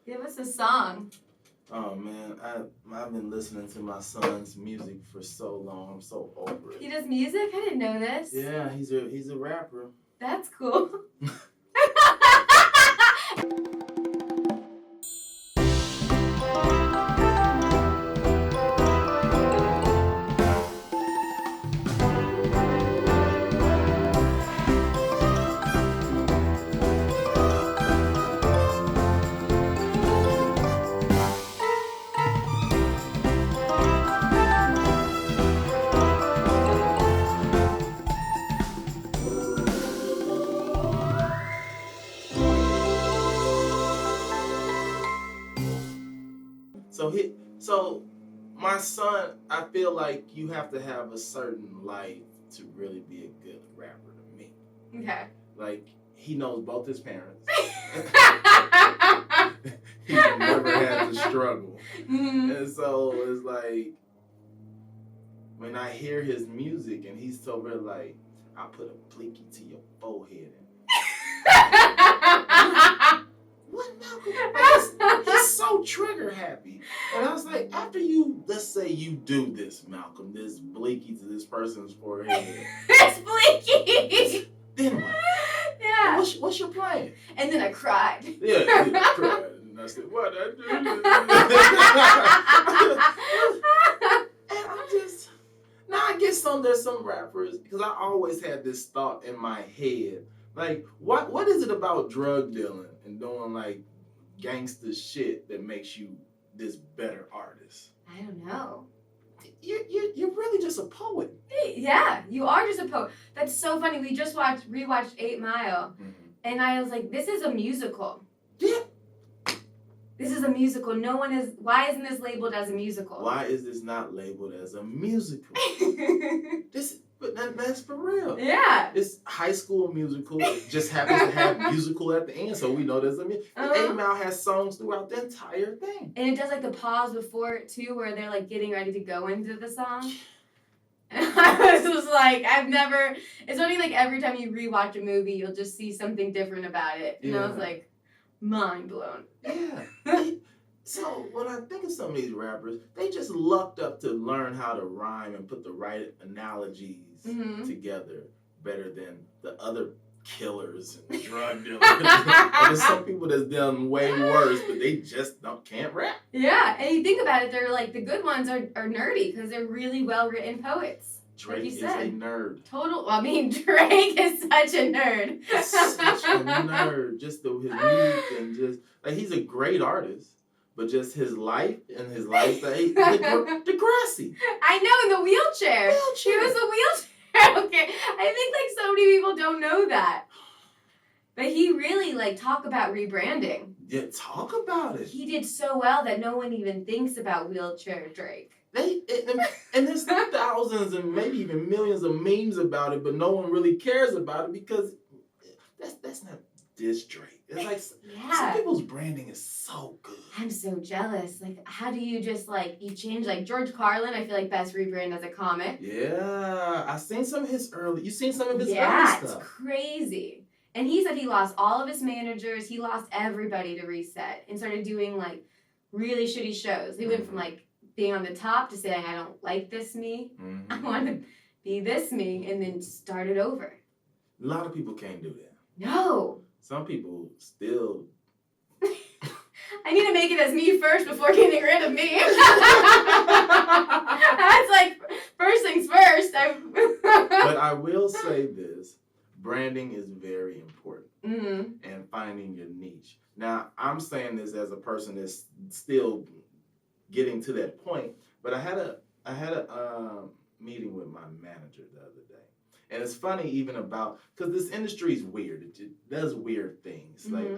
Give us a song. Oh man, I've been listening to my son's music for so long. I'm so over it. He does music? I didn't know this. Yeah, he's a rapper. That's cool. So my son, I feel like you have to have a certain life to really be a good rapper to me. Okay. Like, he knows both his parents. He's never had to struggle. Mm-hmm. And so it's like, when I hear his music and he's so very like, I put a blinky to your forehead. What, Malcolm? He's so trigger happy. And I was like, after you, let's say you do this, Malcolm, this blinky to this person's forehead. It's blinky! Then what? Yeah. What's your plan? And then I cried. Yeah, I cried. And I said, what I do? And I'm just, now I guess there's some rappers, because I always had this thought in my head, like, what is it about drug dealing and doing like gangster shit that makes you this better artist? I don't know. You're really just a poet. Yeah, you are just a poet. That's so funny. We just rewatched 8 Mile, and I was like, this is a musical. Yeah. This is a musical. Why isn't this labeled as a musical? Why is this not labeled as a musical? But that's for real. Yeah. It's High School Musical. It just happens to have musical at the end, so we know there's a musical. 8 Mile has songs throughout the entire thing. And it does like the pause before it too, where they're like getting ready to go into the song. And I was just like, it's only like every time you rewatch a movie, you'll just see something different about it. And I was like, mind blown. Yeah. So when I think of some of these rappers, they just lucked up to learn how to rhyme and put the right analogies together better than the other killers and drug dealers. There's some people that's done way worse, but they just can't rap. Yeah, and you think about it, they're like, the good ones are nerdy because they're really well-written poets. Drake like you is said. a nerd. Drake is such a nerd. Such a nerd. Just his music and just, like, he's a great artist. But just his life and his lifestyle, Degrassi. I know, in the wheelchair. He was a wheelchair. Okay, I think like so many people don't know that. But he really talk about rebranding. Yeah, talk about it. He did so well that no one even thinks about wheelchair Drake. And there's thousands and maybe even millions of memes about it, but no one really cares about it because that's not this Drake. It's like some people's branding is so good. I'm so jealous. Like, how do you just you change George Carlin? I feel like best rebrand as a comic. Yeah, I seen some of his early. You seen some of his early stuff? Yeah, it's crazy. And he said he lost all of his managers. He lost everybody to Reset and started doing really shitty shows. He went from being on the top to saying, I don't like this me. I want to be this me, and then started over. A lot of people can't do that. No. Some people still. I need to make it as me first before getting rid of me. That's first things first. But I will say this. Branding is very important. And finding your niche. Now, I'm saying this as a person that's still getting to that point, but I had a meeting with my manager the other day. And it's funny even about, because this industry is weird. It does weird things. Like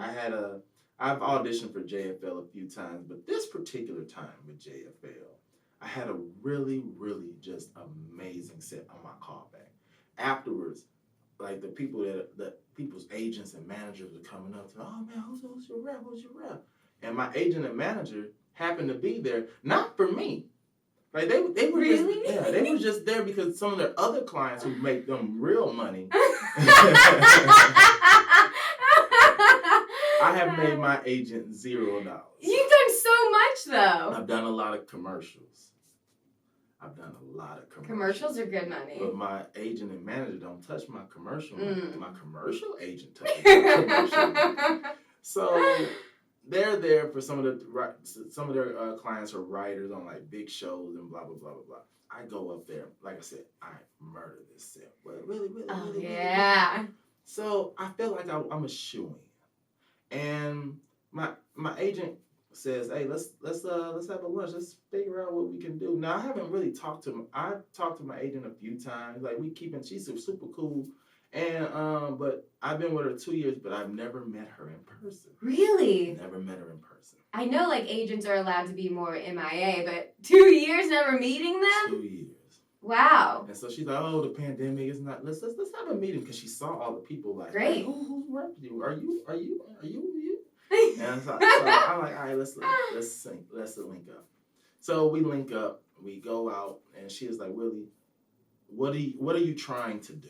I've auditioned for JFL a few times, but this particular time with JFL, I had a really, really just amazing set on my callback. Afterwards, the people the people's agents and managers were coming up to me, oh man, who's your rep? Who's your rep? And my agent and manager happened to be there, not for me. They were really? They were just there because some of their other clients who make them real money. I have made my agent $0. You've done so much, though. I've done a lot of commercials. Commercials are good money. But my agent and manager don't touch my commercial money. My commercial agent touches my commercial money. So they're there for some of their clients are writers on like big shows and blah, blah, blah, blah, blah. I go up there, like I said, I murder this set. Really. Yeah. So I feel like I'm a shoo-in. And my agent says, hey, let's have a lunch. Let's figure out what we can do. Now I haven't really talked to him. I've talked to my agent a few times. Like she's super cool. And but I've been with her 2 years, but I've never met her in person. Really? Never met her in person. I know like agents are allowed to be more MIA, but 2 years never meeting them? 2 years. Wow. And so she's like, oh, the pandemic is not. Let's have a meeting because she saw all the people like, great. Hey, who's working with you? Are you? And so I'm like, all right, let's link up. So we link up, we go out, and she is like, Willie, what are you trying to do?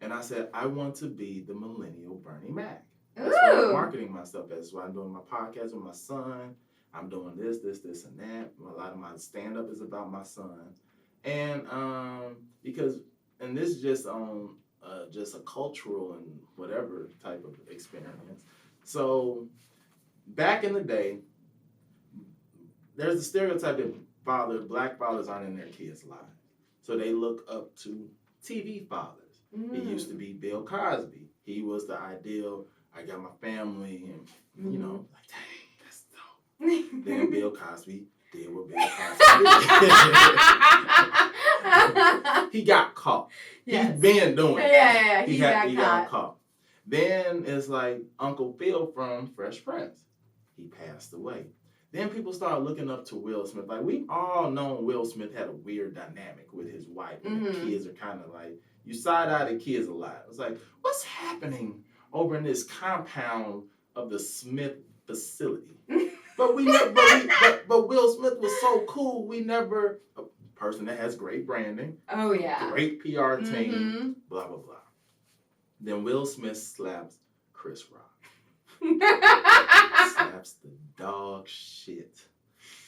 And I said, I want to be the millennial Bernie Mac. That's what I'm marketing myself as. So I'm doing my podcast with my son. I'm doing this, and that. A lot of my stand-up is about my son. And because this is just on just a cultural and whatever type of experience. So back in the day, there's the stereotype that black fathers aren't in their kids' lives. So they look up to TV fathers. It used to be Bill Cosby. He was the ideal, I got my family and, like, dang, that's dope. Then Bill Cosby did what Bill Cosby did. He got caught. Yes. He's been doing it. Yeah, he got caught. Then it's like Uncle Phil from Fresh Prince. He passed away. Then people started looking up to Will Smith. Like, we've all known Will Smith had a weird dynamic with his wife. And the kids are kind of like, you side-eye the kids a lot. It's like, what's happening over in this compound of the Smith facility? But Will Smith was so cool, a person that has great branding. Oh, yeah. Great PR team, blah, blah, blah. Then Will Smith slaps Chris Rock. Slaps the dog shit.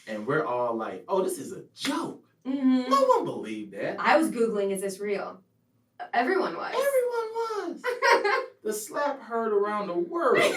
And we're all like, oh, this is a joke. No one believed that. I was Googling, is this real? Everyone was. Everyone was. The slap heard around the world.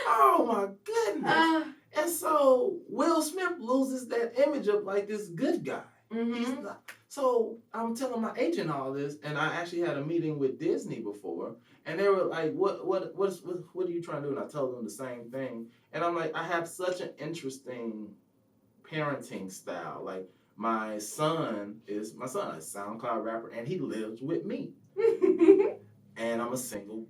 Oh my goodness. And so Will Smith loses that image of like this good guy. He's not. So I'm telling my agent all this, and I actually had a meeting with Disney before, and they were like, what are you trying to do? And I told them the same thing. And I'm like, I have such an interesting parenting style. Like, my son is a SoundCloud rapper, and he lives with me. And I'm a single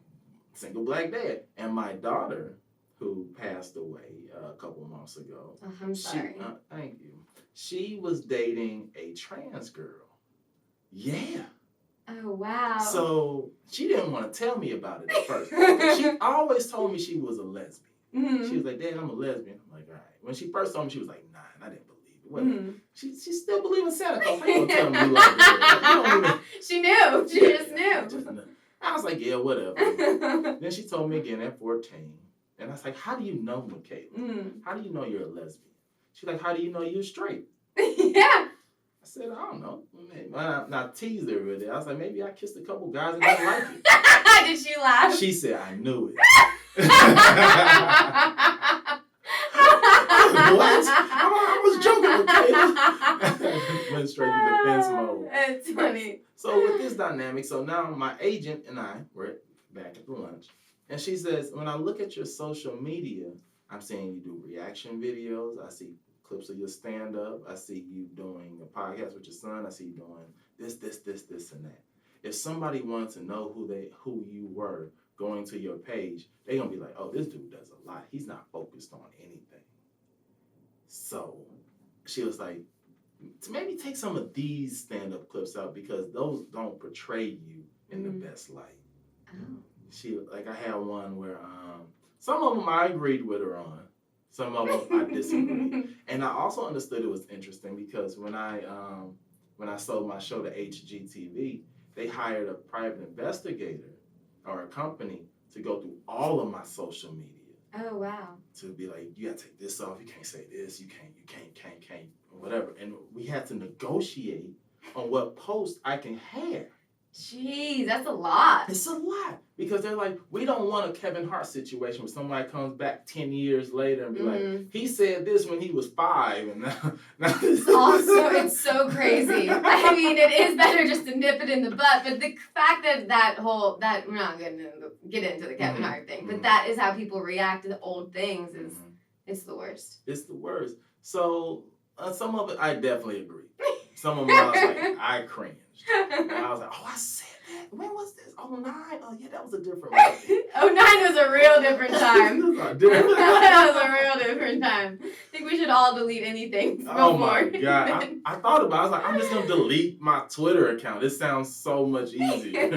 black dad. And my daughter, who passed away a couple months ago. Oh, I'm sorry. Thank you. She was dating a trans girl. Yeah. Oh, wow. So she didn't want to tell me about it at first. She always told me she was a lesbian. She was like, Dad, I'm a lesbian. I'm like, all right. When she first told me, she was like, 9. I didn't believe it. She still believed in Santa Claus. How you gonna tell me you like that? She knew. She just knew. I was like, yeah, whatever. Then she told me again at 14. And I was like, how do you know, Michaela? How do you know you're a lesbian? She's like, how do you know you're straight? Yeah. I said, I don't know. I teased her with it. I was like, maybe I kissed a couple guys and didn't like it. Did she laugh? She said, I knew it. What? I was joking, Michaela. Went straight to defense mode. It's funny. So with this dynamic, so now my agent and I were back at the lunch. And she says, when I look at your social media, I'm seeing you do reaction videos. I see clips of your stand-up. I see you doing a podcast with your son. I see you doing this, and that. If somebody wanted to know who you were going to your page, they're going to be like, oh, this dude does a lot. He's not focused on anything. So she was like, to maybe take some of these stand-up clips out because those don't portray you in the best light. Oh. I had one where some of them I agreed with her on. Some of them I disagreed. And I also understood it was interesting because when I sold my show to HGTV, they hired a private investigator or a company to go through all of my social media. Oh, wow. To be like, you gotta take this off, you can't say this, you can't, whatever. And we had to negotiate on what post I can have. Jeez, that's a lot. It's a lot. Because they're like, we don't want a Kevin Hart situation where somebody comes back 10 years later and be like, he said this when he was 5, and now this. Also, it's so crazy. I mean, it is better just to nip it in the butt, but the fact that we're not going to get into the Kevin Hart thing, but that is how people react to the old things is, it's the worst. It's the worst. So, some of it, I definitely agree. Some of them, I was like, I cringed. And I was like, oh, I said that. When was this? 09? Oh, yeah, that was a different one. 09 was a real different time. That was a real different time. I think we should all delete anything before. Oh, my God. I thought about it. I was like, I'm just going to delete my Twitter account. It sounds so much easier.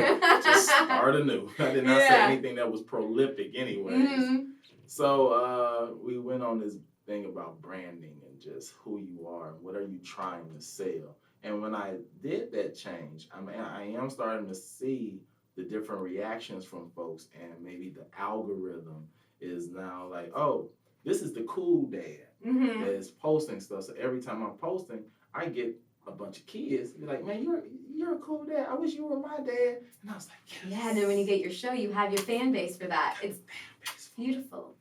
Just start anew. I did not say anything that was prolific anyways. So we went on this thing about branding and just who you are and what are you trying to sell. And when I did that change, I mean, I am starting to see the different reactions from folks, and maybe the algorithm is now like, oh, this is the cool dad that is posting stuff. So every time I'm posting, I get a bunch of kids be like, man, you're a cool dad. I wish you were my dad. And I was like, yes. Yeah, and then when you get your show, you have your fan base for that. It's beautiful.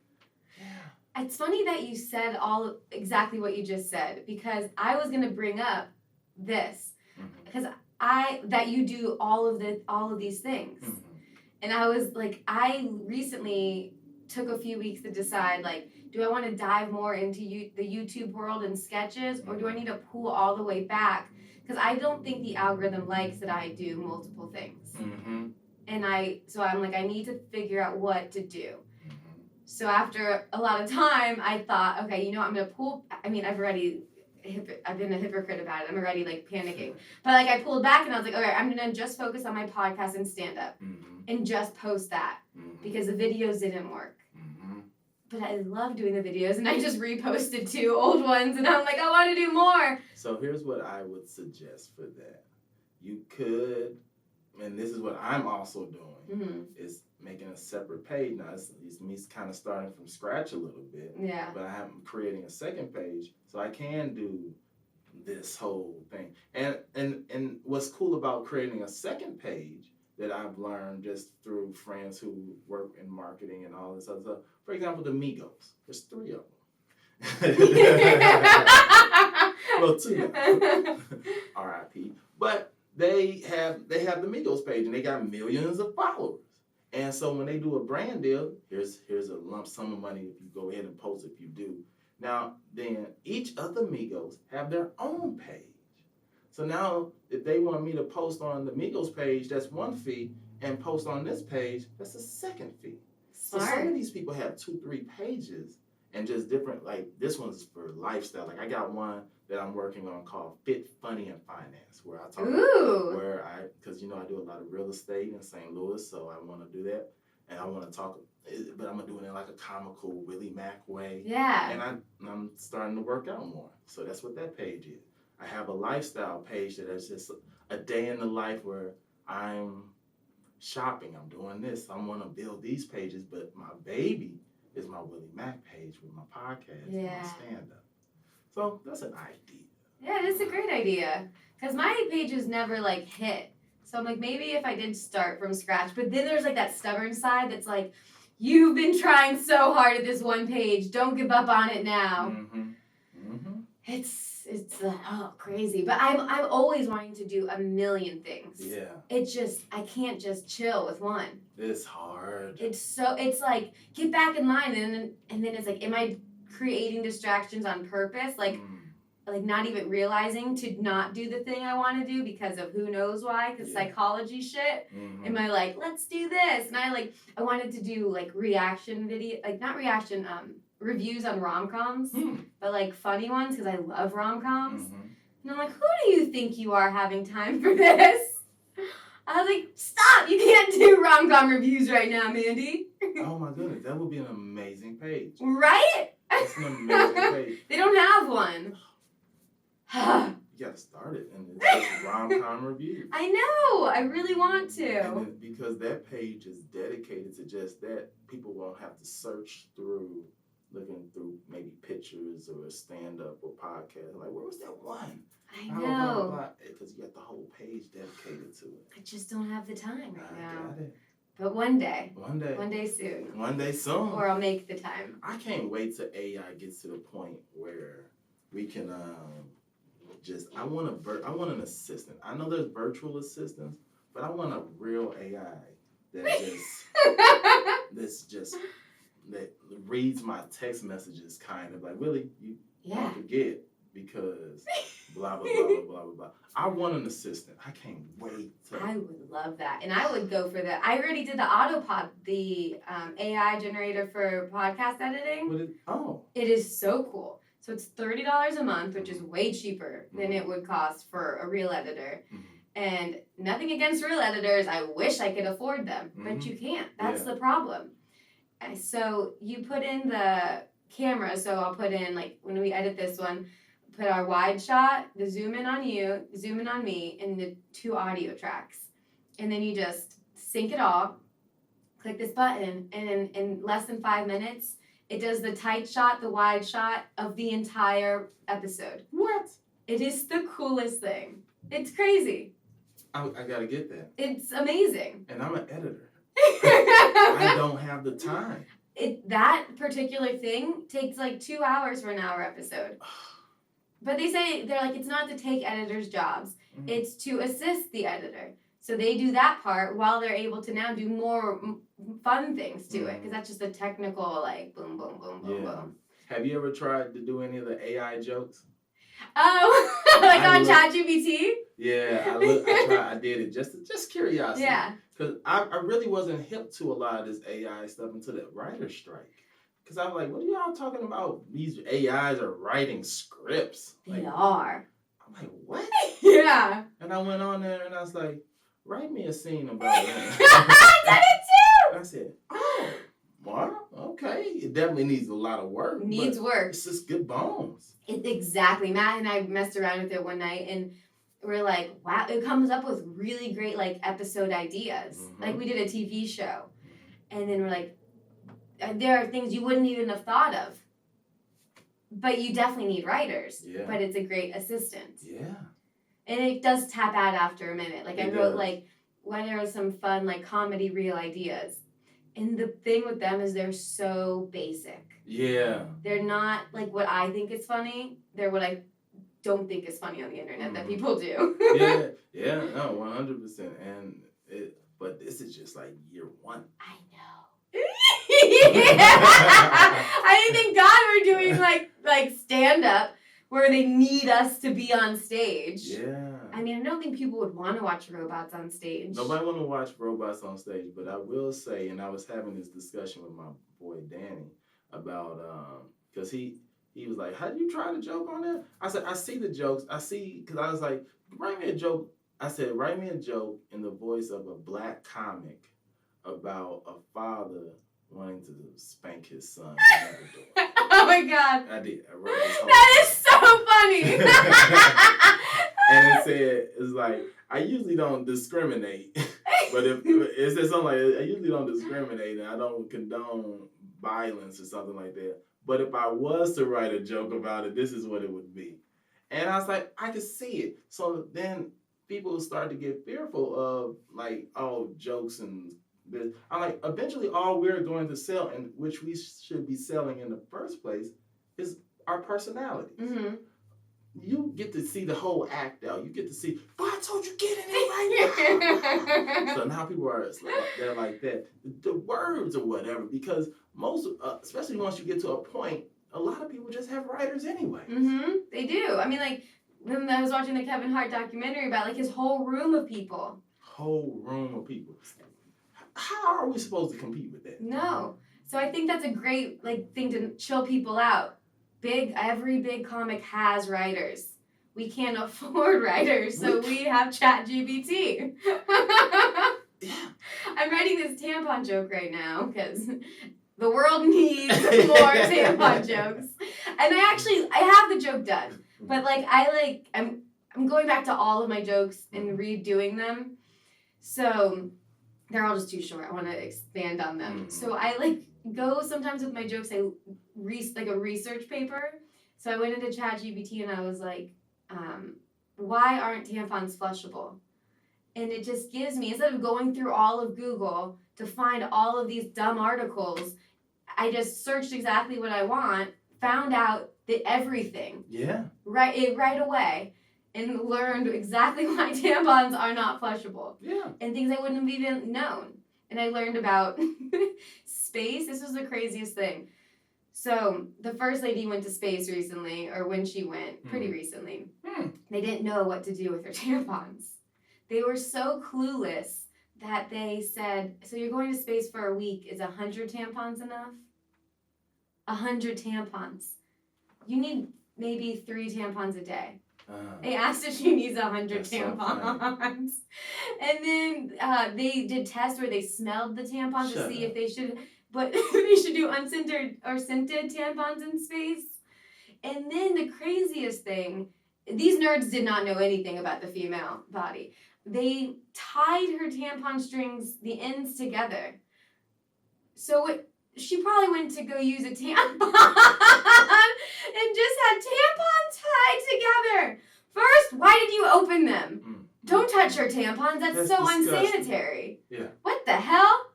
Yeah. It's funny that you said exactly what you just said, because I was gonna bring up this because that you do all of these things, and I was like, I recently took a few weeks to decide, like, do I want to dive more into the YouTube world and sketches, or do I need to pull all the way back, because I don't think the algorithm likes that I do multiple things, and so I'm like, I need to figure out what to do. So after a lot of time, I thought, okay, you know what, I'm gonna pull. I mean, I've been a hypocrite about it. I'm already like panicking. But like I pulled back and I was like, okay, I'm going to just focus on my podcast and stand up and just post that because the videos didn't work. But I love doing the videos, and I just reposted 2 old ones, and I'm like, I want to do more. So here's what I would suggest for that. You could, and this is what I'm also doing, is making a separate page. Now, it's me kind of starting from scratch a little bit. Yeah. But I'm creating a second page so I can do this whole thing. And what's cool about creating a second page that I've learned just through friends who work in marketing and all this other stuff. For example, the Migos. There's 3 of them. Well, 2 now. R.I.P. But they have the Migos page, and they got millions of followers. And so when they do a brand deal, here's a lump sum of money if you go ahead and post if you do. Now, then each of the Migos have their own page. So now if they want me to post on the Migos page, that's one fee, and post on this page, that's a second fee. Smart. So some of these people have 2-3 pages and just different, like this one's for lifestyle. Like I got one that I'm working on called Fit, Funny, and Finance, where I talk because I do a lot of real estate in St. Louis, so I want to do that. And I want to talk, but I'm going to do it in like a comical Willie Macc way. Yeah. And I'm starting to work out more. So that's what that page is. I have a lifestyle page that is just a day in the life where I'm shopping, I'm doing this. I want to build these pages, but my baby is my Willie Macc page with my podcast and my stand-up. So that's an idea. Yeah, it's a great idea. Because my pages never like hit. So I'm like, maybe if I did start from scratch, but then there's like that stubborn side that's like, you've been trying so hard at this one page. Don't give up on it now. It's crazy. But I'm always wanting to do a million things. Yeah. I can't just chill with one. It's hard. It's like, get back in line, and then it's like, am I creating distractions on purpose? Like not even realizing to not do the thing I want to do because of who knows why, because psychology shit. Am I like, let's do this? And I wanted to do like reaction video, like not reaction, reviews on rom-coms, but like funny ones, because I love rom-coms. And I'm like, who do you think you are having time for this? I was like, stop, you can't do rom-com reviews right now, Mandy. Oh my goodness, that would be an amazing page. Right? That's an amazing page. They don't have one. You gotta start it, and it's just rom-com reviews. I know. I really want to. And because that page is dedicated to just that, people won't have to search through, looking through maybe pictures or stand-up or podcast. Like, where was that one? I know. Because you got the whole page dedicated to it. I just don't have the time right now. I got it. But one day. One day. One day soon. One day soon. Or I'll make the time. I can't wait till AI gets to the point where we can I want an assistant. I know there's virtual assistants, but I want a real AI that reads my text messages kind of like, Willie, you don't forget because blah, blah, blah, blah, blah, blah, blah. I want an assistant. I can't wait. I would love that. And I would go for that. I already did the Autopod, the AI generator for podcast editing. It is so cool. So it's $30 a month, which is way cheaper than it would cost for a real editor. Mm-hmm. And nothing against real editors. I wish I could afford them, but you can't. That's the problem. And so you put in the camera. So I'll put in, like, when we edit this one, put our wide shot, the zoom in on you, zoom in on me, and the 2 audio tracks. And then you just sync it all, click this button, and in less than 5 minutes, it does the tight shot, the wide shot of the entire episode. What? It is the coolest thing. It's crazy. I gotta get that. It's amazing. And I'm an editor. I don't have the time. That particular thing takes like 2 hours for an hour episode. But they're like, it's not to take editors' jobs. Mm-hmm. It's to assist the editor. So they do that part while they're able to now do more fun things to it. Because that's just a technical, like, boom, boom, boom, boom, boom. Have you ever tried to do any of the AI jokes? Oh, like on ChatGPT? Yeah, I did it just curiosity. Yeah. Because I really wasn't hip to a lot of this AI stuff until that writer's strike. Because I was like, what are y'all talking about? These AIs are writing scripts. They are. I'm like, what? Yeah. And I went on there and I was like, write me a scene about that. I did it too! And I said, oh, well, okay. It definitely needs a lot of work. Needs work. It's just good bones. Exactly. Matt and I messed around with it one night and we're like, wow, it comes up with really great, like, episode ideas. Mm-hmm. Like, we did a TV show. And then we're like, there are things you wouldn't even have thought of. But you definitely need writers. Yeah. But it's a great assistant. Yeah. And it does tap out after a minute. Like, I wrote, like, when there was some fun, like, comedy real ideas. And the thing with them is they're so basic. Yeah. They're not, like, what I think is funny. They're what I don't think is funny on the internet that people do. Yeah, no, 100%. But this is just like year 1. I know. I thank God we're doing like stand up where they need us to be on stage. Yeah. I mean, I don't think people would want to watch robots on stage. Nobody want to watch robots on stage, but I will say, and I was having this discussion with my boy Danny about because he was like, how do you try to joke on that? I said, I see the jokes. Because I was like, write me a joke. I said, write me a joke in the voice of a black comic about a father wanting to spank his son. Oh my God. I did. I wrote this whole That is so funny. And it said, it's like, I usually don't discriminate. But if it says something like, I usually don't discriminate and I don't condone violence or something like that. But if I was to write a joke about it, this is what it would be. And I was like, I could see it. So then people start to get fearful of, like, oh, jokes and this. I'm like, eventually all we're going to sell, and which we should be selling in the first place, is our personalities. Mm-hmm. You get to see the whole act out. You get to see, boy, I told you get in it right now. So now people they're like that. The words or whatever, because most, especially once you get to a point, a lot of people just have writers anyway. Mm-hmm. They do. I mean, like, when I was watching the Kevin Hart documentary about, like, his whole room of people. Whole room of people. How are we supposed to compete with that? No. So I think that's a great, like, thing to chill people out. Every big comic has writers. We can't afford writers, so we have ChatGPT. Yeah. I'm writing this tampon joke right now because the world needs more tampon jokes. And I have the joke done. But I'm going back to all of my jokes and redoing them. So they're all just too short. I want to expand on them. So I go sometimes with my jokes. I like a research paper. So I went into ChatGPT and I was like, why aren't tampons flushable? And it just gives me, instead of going through all of Google to find all of these dumb articles, I just searched exactly what I want, found out that everything. Yeah. Right away. And learned exactly why tampons are not flushable. Yeah. And things I wouldn't have even known. And I learned about space. This was the craziest thing. So the first lady went to space recently, or when she went, pretty recently. They didn't know what to do with her tampons. They were so clueless that they said, so you're going to space for a week, is 100 tampons enough? 100 tampons. You need maybe 3 tampons a day. They asked if she needs 100 tampons. And then they did tests where they smelled the tampons to see if they should do unscented or scented tampons in space. And then the craziest thing, these nerds did not know anything about the female body. They tied her tampon strings, the ends together. So she probably went to go use a tampon and just had tampons tied together. First, why did you open them? Don't touch her tampons. That's so disgusting. Unsanitary. Yeah. What the hell?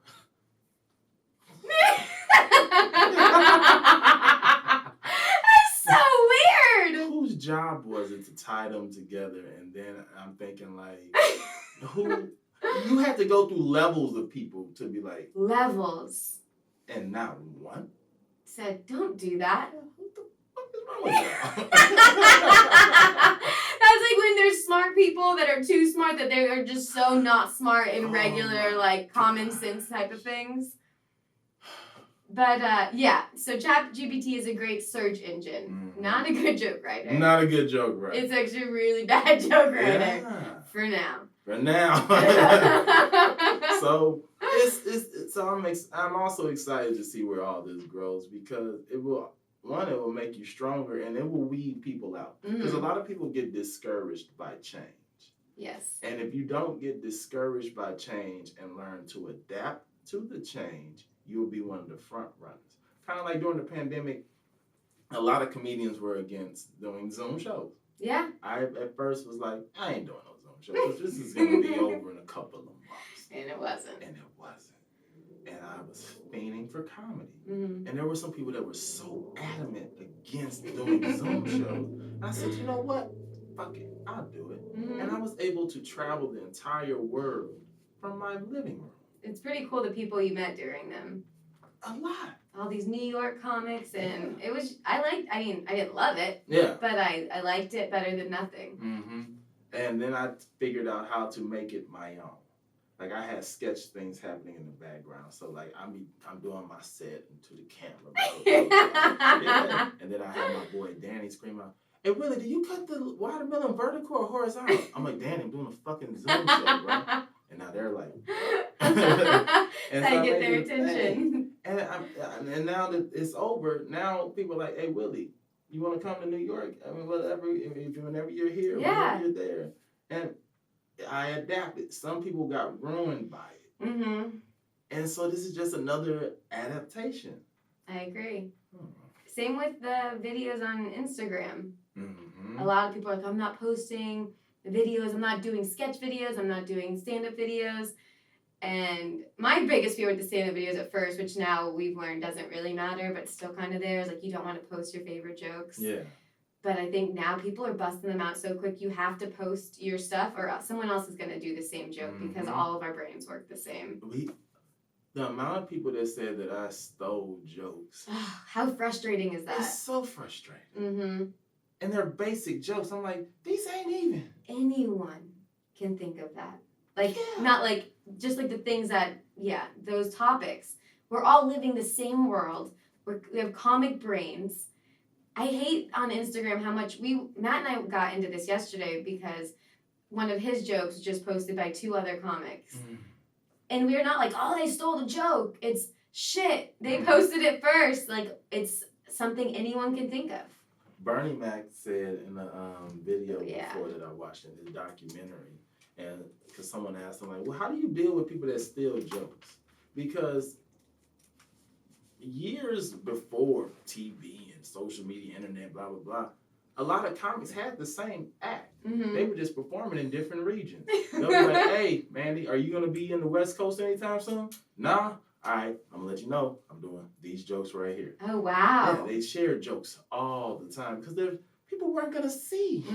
That's so weird. Whose job was it to tie them together? And then I'm thinking you had to go through levels of people to be like. Levels. And not one said, don't do that. What the fuck is wrong with that? That's like when there's smart people that are too smart that they are just so not smart in regular, common sense type of things. But, so ChatGPT is a great search engine. Not a good joke writer. Not a good joke writer. It's actually a really bad joke writer. Yeah. For now. So I'm also excited to see where all this grows because it will make you stronger and it will weed people out. Because a lot of people get discouraged by change. Yes. And if you don't get discouraged by change and learn to adapt to the change, you'll be one of the front runners. Kind of like during the pandemic, a lot of comedians were against doing Zoom shows. Yeah. I at first was like, I ain't doing no Zoom shows. This is going to be over in a couple of months. And it wasn't. And I was fiending for comedy. And there were some people that were so adamant against doing Zoom shows. And I said, you know what? Fuck it. I'll do it. And I was able to travel the entire world from my living room. It's pretty cool the people you met during them. A lot. All these New York comics, and it was, I didn't love it. Yeah. But I liked it better than nothing. And then I figured out how to make it my own. Like I had sketch things happening in the background, so like I'm doing my set into the camera. Yeah. And then I had my boy Danny scream out, "Hey Willie, do you cut the watermelon vertical or horizontal?" I'm like, "Danny, I'm doing a fucking Zoom show, bro." And now they're like, and so I get their attention. And now that it's over, now people are like, "Hey Willie, you want to come to New York? I mean, whenever you're here, whenever you're there." And I adapted. Some people got ruined by it. And so this is just another adaptation. I agree. Same with the videos on Instagram. A lot of people are like, I'm not posting videos, I'm not doing sketch videos, I'm not doing stand-up videos. And my biggest fear with the stand-up videos at first, which now we've learned doesn't really matter, but still kind of there, is like you don't want to post your favorite jokes. Yeah. But I think now people are busting them out so quick, you have to post your stuff or someone else is going to do the same joke because all of our brains work the same. The amount of people that said that I stole jokes. How frustrating is that? It's so frustrating. And they're basic jokes. I'm like, these ain't even. Anyone can think of that. Like, not like, just like the things that, those topics. We're all living the same world. We have comic brains. I hate on Instagram how much Matt and I got into this yesterday because one of his jokes was just posted by 2 other comics. And we're not like, oh, they stole the joke. It's shit. They posted it first. Like, it's something anyone can think of. Bernie Mac said in a video Yeah. before that I watched in his documentary, and because someone asked him like, well, how do you deal with people that steal jokes? Because years before TV and social media, internet, blah, blah, blah, a lot of comics had the same act. Mm-hmm. They were just performing in different regions. They'll be like, hey, Mandy, are you going to be in the West Coast anytime soon? Nah. All right, I'm going to let you know I'm doing these jokes right here. Oh, wow. Yeah, they shared jokes all the time because people weren't going to see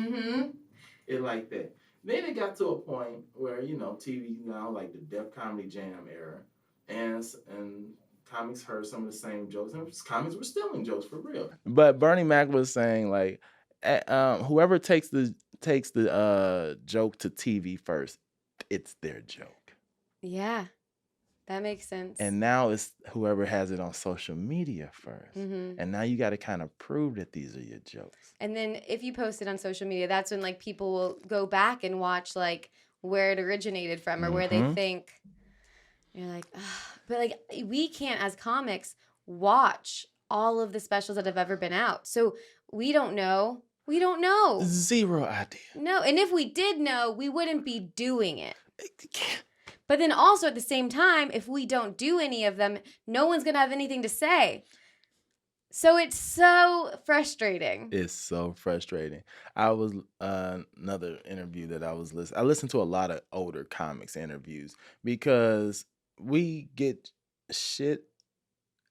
it like that. Then it got to a point where, TV now, like the Def Comedy Jam era, and comics heard some of the same jokes, and comics were stealing jokes for real. But Bernie Mac was saying, like, whoever takes the joke to TV first, it's their joke. Yeah, that makes sense. And now it's whoever has it on social media first. And now you got to kind of prove that these are your jokes. And then if you post it on social media, that's when like people will go back and watch like where it originated from or where they think. You're like, ugh. But like we can't as comics watch all of the specials that have ever been out. So we don't know. We don't know. Zero idea. No, and if we did know, we wouldn't be doing it. But then also at the same time, if we don't do any of them, no one's going to have anything to say. So it's so frustrating. It's so frustrating. I was another interview that I was listening. I listened to a lot of older comics interviews because we get shit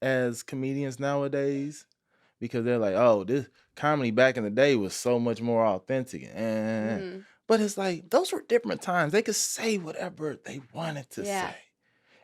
as comedians nowadays because they're like, oh, this comedy back in the day was so much more authentic. But it's like, those were different times. They could say whatever they wanted to say.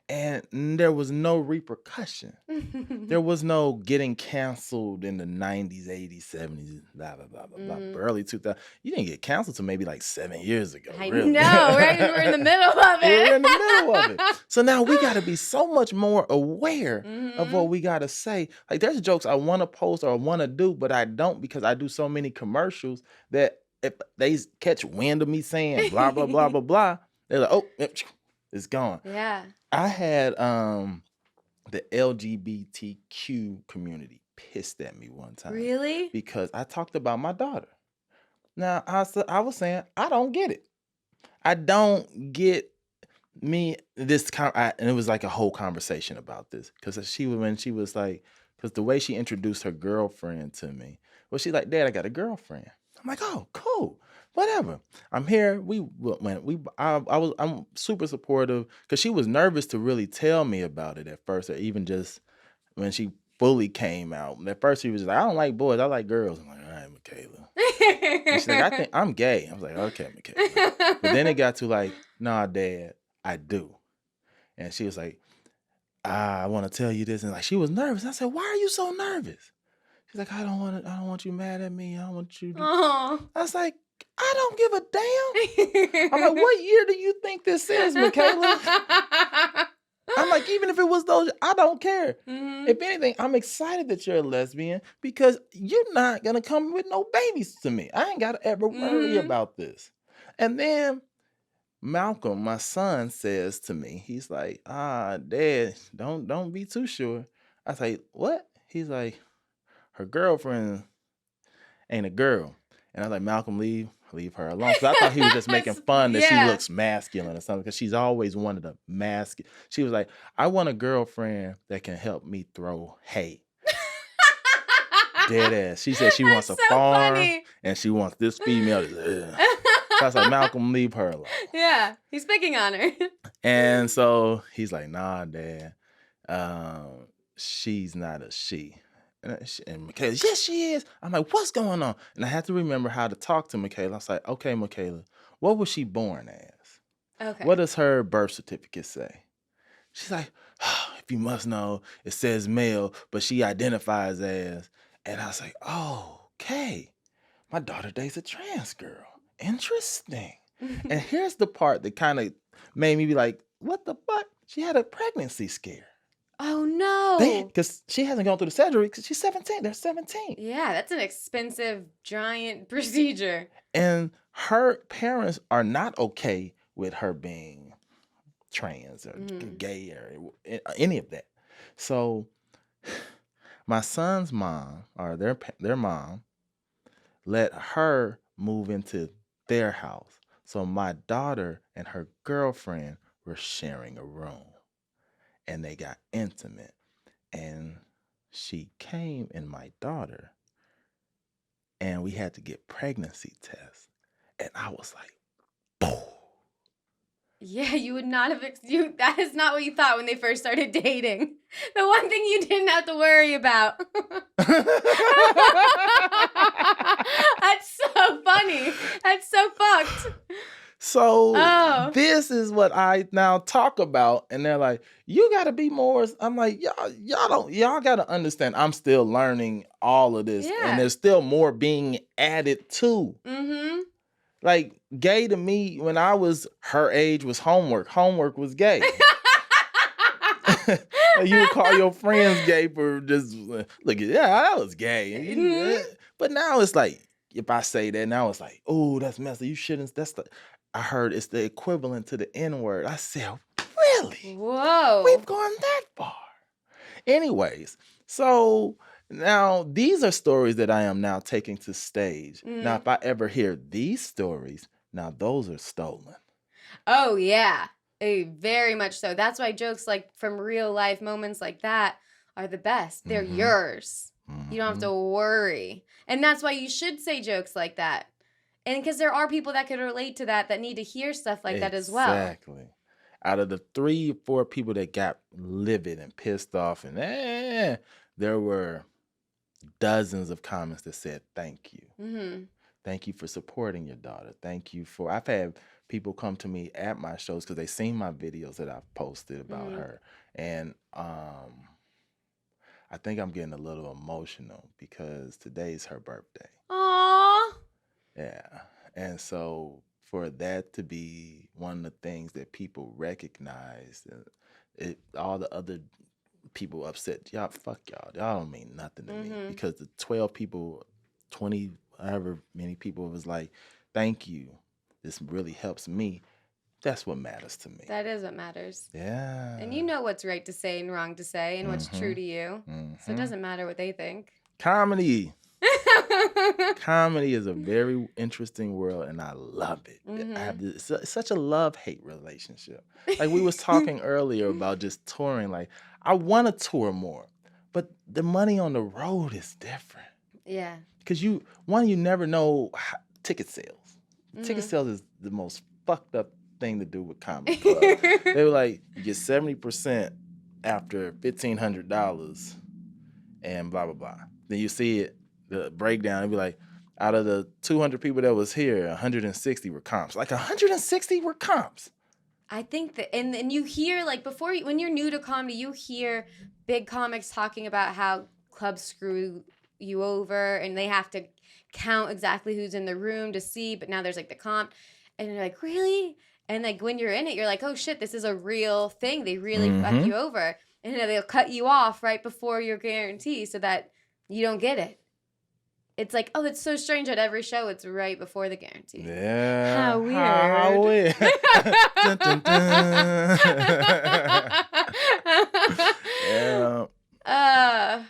And there was no repercussion. There was no getting canceled in the 90s, 80s, 70s, blah, blah, blah, blah, blah. Early 2000s. You didn't get canceled till maybe like 7 years ago. I know, right? We're in the middle of it. We're in the middle of it. So now we got to be so much more aware of what we got to say. Like there's jokes I want to post or I want to do, but I don't because I do so many commercials that if they catch wind of me saying blah, blah, blah, blah, blah, they're like, oh, it's gone. Yeah. I had the LGBTQ community pissed at me one time. Really? Because I talked about my daughter. Now, I was saying, I don't get it. I don't get me this and it was like a whole conversation about this. Because when she was like, because the way she introduced her girlfriend to me, well, she's like, Dad, I got a girlfriend. I'm like, oh, cool. Whatever. I'm here. I'm super supportive because she was nervous to really tell me about it at first, or even just when she fully came out. At first, she was just like, I don't like boys. I like girls. I'm like, all right, Michaela. And she's like, I think I'm gay. I was like, okay, Michaela. But then it got to like, nah, Dad, I do. And she was like, I want to tell you this. And like, she was nervous. And I said, why are you so nervous? She's like, I don't want you mad at me. I don't want you to. I was like, I don't give a damn. I'm like, what year do you think this is, Michaela? I'm like, even if it was those, I don't care. If anything, I'm excited that you're a lesbian because you're not going to come with no babies to me. I ain't got to ever worry about this. And then Malcolm, my son, says to me, he's like, Dad, don't be too sure. I say, what? He's like, her girlfriend ain't a girl. And I was like, Malcolm, leave her alone. Because I thought he was just making fun that she looks masculine or something. Because she's always wanted a masculine. She was like, I want a girlfriend that can help me throw hay. Dead ass. She said she wants a farm and she wants this female. So I was like, Malcolm, leave her alone. Yeah, he's picking on her. And so he's like, nah, Dad, she's not a she. And Michaela, yes, she is. I'm like, what's going on? And I had to remember how to talk to Michaela. I was like, okay, Michaela, what was she born as? Okay. What does her birth certificate say? She's like, if you must know, it says male, but she identifies as. And I was like, oh, okay. My daughter dates a trans girl. Interesting. And here's the part that kind of made me be like, what the fuck? She had a pregnancy scare. Oh, no. Because she hasn't gone through the surgery because she's 17. They're 17. Yeah, that's an expensive, giant procedure. And her parents are not okay with her being trans or gay or any of that. So my son's mom, or their mom, let her move into their house. So my daughter and her girlfriend were sharing a room, and they got intimate. And she came in my daughter, and we had to get pregnancy tests. And I was like, boom. Yeah, you would not have. That is not what you thought when they first started dating. The one thing you didn't have to worry about. That's so funny. That's so fucked. So this is what I now talk about, and they're like, "You got to be more." I'm like, y'all got to understand. I'm still learning all of this, and there's still more being added to. Mm-hmm. Like, gay to me when I was her age was homework. Homework was gay. You would call your friends gay for just look. Yeah, that was gay. Mm-hmm. But now it's like, if I say that, now it's like, oh, that's messy. You shouldn't. I heard it's the equivalent to the N-word. I said, really? Whoa. We've gone that far. Anyways, so now these are stories that I am now taking to stage. Now, if I ever hear these stories, now those are stolen. Oh, yeah. Very much so. That's why jokes like from real life moments like that are the best. They're yours. You don't have to worry. And that's why you should say jokes like that. And because there are people that could relate to that need to hear stuff like that as well. Exactly. Out of the 3 or 4 people that got livid and pissed off, and there were dozens of comments that said, thank you. Mm-hmm. Thank you for supporting your daughter. Thank you for... I've had people come to me at my shows because they seen my videos that I've posted about her. And I think I'm getting a little emotional because today's her birthday. Aww. Yeah. And so for that to be one of the things that people recognize, all the other people upset, y'all, fuck y'all. Y'all don't mean nothing to me. Because the 12 people, 20, however many people was like, thank you. This really helps me. That's what matters to me. That is what matters. Yeah. And you know what's right to say and wrong to say and what's true to you. So it doesn't matter what they think. Comedy. Comedy is a very interesting world, and I love it. I have such a love-hate relationship. Like we was talking earlier about just touring. Like I want to tour more, but the money on the road is different. Yeah. Because you never know ticket sales. Ticket sales is the most fucked up thing to do with comedy clubs. They were like, you get 70% after $1,500 and blah, blah, blah. Then you see it, the breakdown, it'd be like, out of the 200 people that was here, 160 were comps. Like 160 were comps. I think that, and you hear, like, when you're new to comedy, you hear big comics talking about how clubs screw you over and they have to count exactly who's in the room to see, but now there's like the comp, and you're like, really? And like when you're in it, you're like, oh shit, this is a real thing. They really fuck you over. And they'll cut you off right before your guarantee so that you don't get it. It's like, oh, it's so strange at every show. It's right before the guarantee. Yeah. How weird. How weird. Dun, dun, dun. Yeah.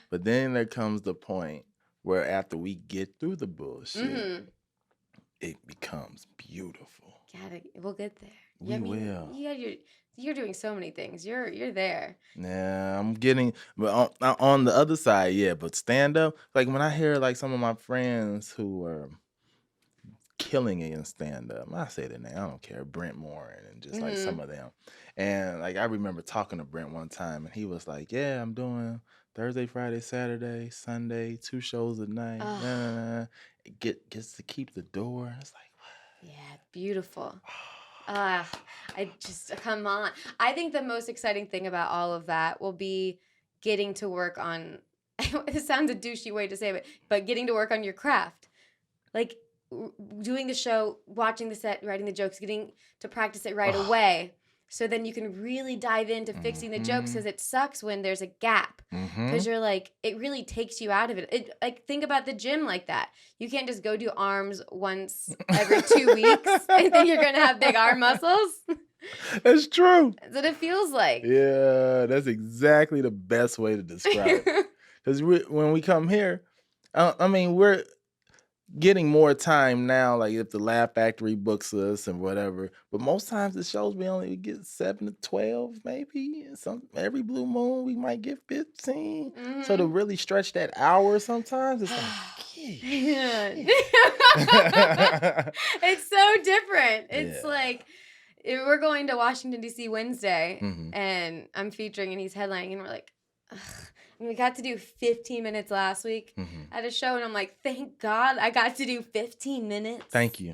But then there comes the point where after we get through the bullshit, it becomes beautiful. We'll get there. We will. You're doing so many things. You're there. Yeah, I'm getting, but on the other side, yeah. But stand up, like when I hear like some of my friends who are killing it in stand up, I say their name, I don't care, Brent Morin and just like some of them. And like I remember talking to Brent one time, and he was like, "Yeah, I'm doing Thursday, Friday, Saturday, Sunday, 2 shows a night. Gets to keep the door." It's like, what? Yeah, beautiful. I just, come on. I think the most exciting thing about all of that will be getting to work on, it sounds a douchey way to say it, but getting to work on your craft. Like doing the show, watching the set, writing the jokes, getting to practice it right away. So then you can really dive into fixing the jokes, because it sucks when there's a gap. Because you're like, it really takes you out of it. Like, think about the gym like that. You can't just go do arms once every 2 weeks and think you're going to have big arm muscles. That's true. That's what it feels like. Yeah, that's exactly the best way to describe it. Because when we come here, I mean, getting more time now, like if the Laugh Factory books us and whatever. But most times the shows we only get 7 to 12, maybe. Every blue moon we might get 15. So to really stretch that hour sometimes, it's like, it's so different. It's Yeah. like we're going to Washington, D.C. Wednesday, Mhm. and I'm featuring and he's headlining, and we're like, ugh. And we got to do 15 minutes last week at a show, and I'm like, thank God I got to do 15 minutes. Thank you.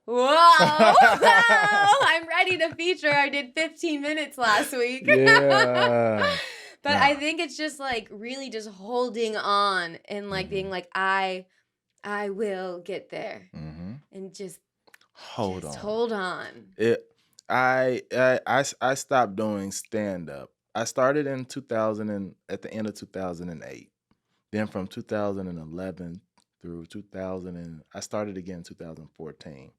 Whoa! I'm ready to feature. I did 15 minutes last week. Yeah. But I think it's just like really just holding on and like being like, I will get there, and just hold on. I stopped doing stand up. I started in 2000 at the end of 2008. Then from 2011 through 2000 I started again in 2014.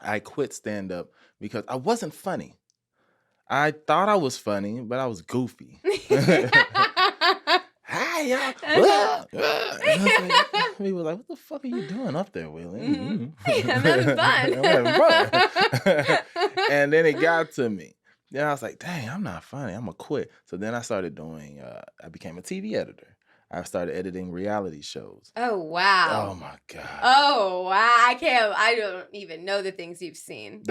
I quit stand up because I wasn't funny. I thought I was funny, but I was goofy. Hi, y'all. He was like, what the fuck are you doing up there, Willie? I'm having fun. I'm having fun. And then it got to me. Then I was like, dang, I'm not funny. I'm going to quit. So then I started doing, I became a TV editor. I started editing reality shows. Oh, wow. Oh, my God. Oh, wow. I don't even know the things you've seen.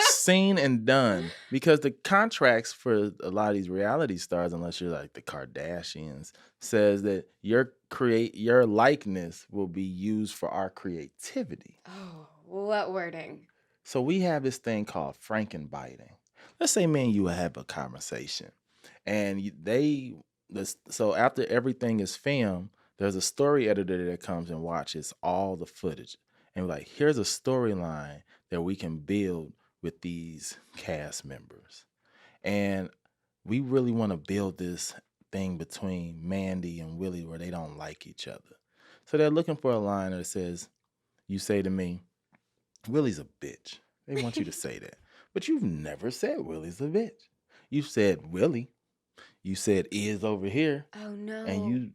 Seen and done, because the contracts for a lot of these reality stars, unless you're like the Kardashians, says that your likeness will be used for our creativity. Oh, what wording? So we have this thing called frankenbiting. Let's say me and you have a conversation, and so after everything is filmed, there's a story editor that comes and watches all the footage, and we're like, here's a storyline that we can build with these cast members. And we really want to build this thing between Mandy and Willie where they don't like each other. So they're looking for a line that says, you say to me, Willie's a bitch. They want you to say that. But you've never said Willie's a bitch. You've said Willie. You said is over here. Oh, no. And you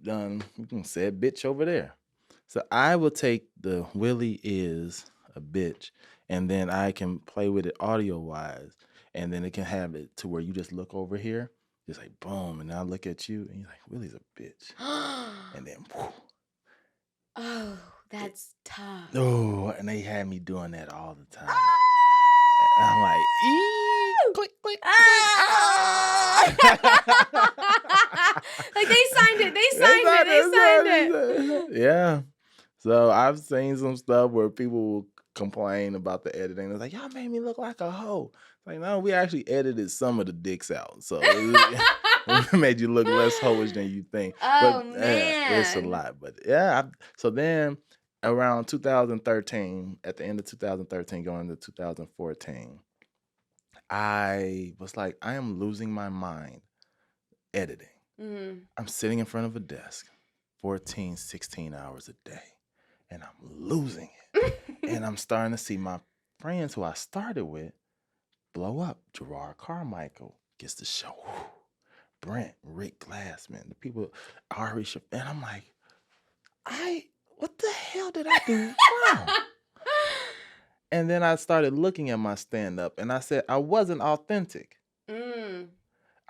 said bitch over there. So I will take the Willie is a bitch, and then I can play with it audio-wise, and then it can have it to where you just look over here, just like boom, and I look at you, and you're like, Willie's a bitch. And then, whew. Oh, that's tough. Oh, and they had me doing that all the time. And I'm like, click, click, like they signed it. Yeah. So I've seen some stuff where people will complain about the editing. They're like, y'all made me look like a hoe. It's like, no, we actually edited some of the dicks out. So it made you look less hoish than you think. Oh, but, man. It's a lot. But yeah, so then around 2013, at the end of 2013, going into 2014, I was like, I am losing my mind editing. I'm sitting in front of a desk 14, 16 hours a day, and I'm losing it. And I'm starting to see my friends who I started with blow up. Gerard Carmichael gets the show. Brent, Rick Glassman, the people, Audrey, and I'm like, what the hell did I do wrong? And then I started looking at my stand-up, and I said, I wasn't authentic.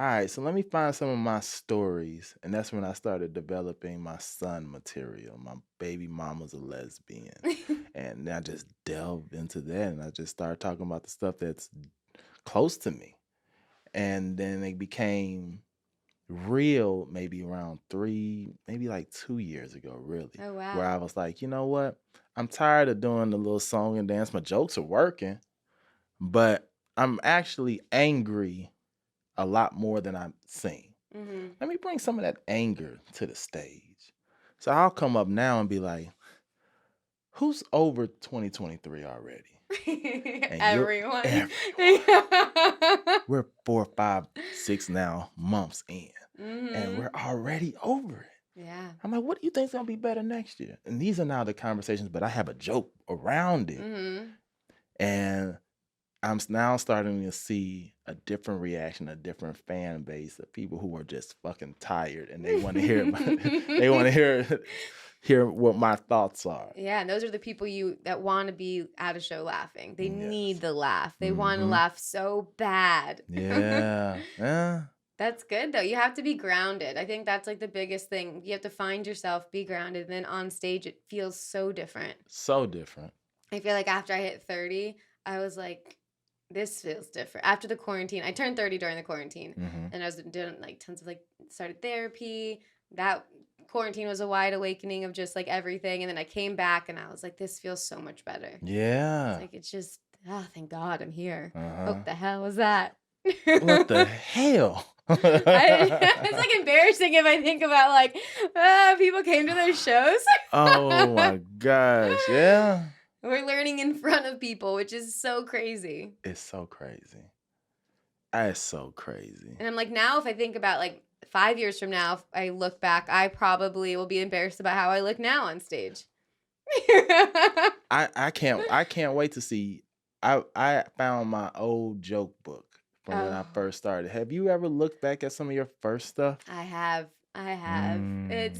All right, so let me find some of my stories. And that's when I started developing my son material. My baby mama's a lesbian. And then I just delved into that, and I just started talking about the stuff that's close to me. And then it became real maybe around 2 years ago, really. Oh, wow. Where I was like, you know what? I'm tired of doing the little song and dance. My jokes are working, but I'm actually angry a lot more than I'm sing. Let me bring some of that anger to the stage. So I'll come up now and be like, who's over 2023 already? Everyone. We're 4, 5, 6 now months in, and we're already over it. Yeah. I'm like, what do you think's gonna be better next year? And these are now the conversations, but I have a joke around it. And I'm now starting to see a different reaction, a different fan base of people who are just fucking tired and they want to hear about it. They want to hear hear what my thoughts are. Yeah, and those are the people that want to be at a show laughing. They need the laugh. They Mm-hmm. want to laugh so bad. Yeah. Yeah. That's good, though. You have to be grounded. I think that's like the biggest thing. You have to find yourself, be grounded, and then on stage it feels so different. So different. I feel like after I hit 30, I was like, this feels different. After the quarantine, I turned 30 during the quarantine, and I was doing like tons of like started therapy. That quarantine was a wide awakening of just like everything, and then I came back and I was like, this feels so much better. Yeah. It's like it's just thank God I'm here. What the hell was that? What the hell? It's like embarrassing if I think about like people came to those shows. Oh my gosh, yeah. We're learning in front of people, which is so crazy. It's so crazy. That's so crazy. And I'm like, now if I think about like 5 years from now, if I look back, I probably will be embarrassed about how I look now on stage. I can't wait to see. I found my old joke book from when I first started. Have you ever looked back at some of your first stuff? I have. I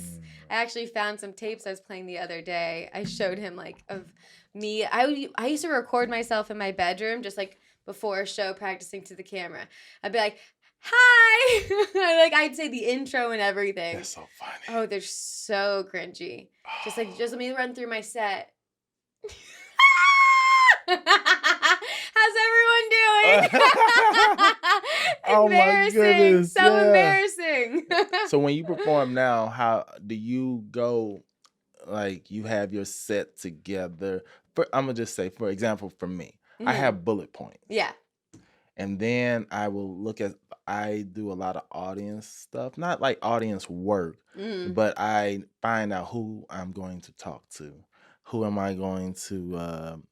actually found some tapes I was playing the other day. I showed him like of me. I used to record myself in my bedroom just like before a show practicing to the camera. I'd be like, hi. Like I'd say the intro and everything. That's so funny. Oh, they're so cringy. Just let me run through my set. How's everyone doing? Oh my goodness. So embarrassing. So when you perform now, how do you go? Like you have your set together. I'm gonna just say, for example, for me, I have bullet points. Yeah. And then I will I do a lot of audience stuff, not like audience work, but I find out who I'm going to talk to. Who am I going to,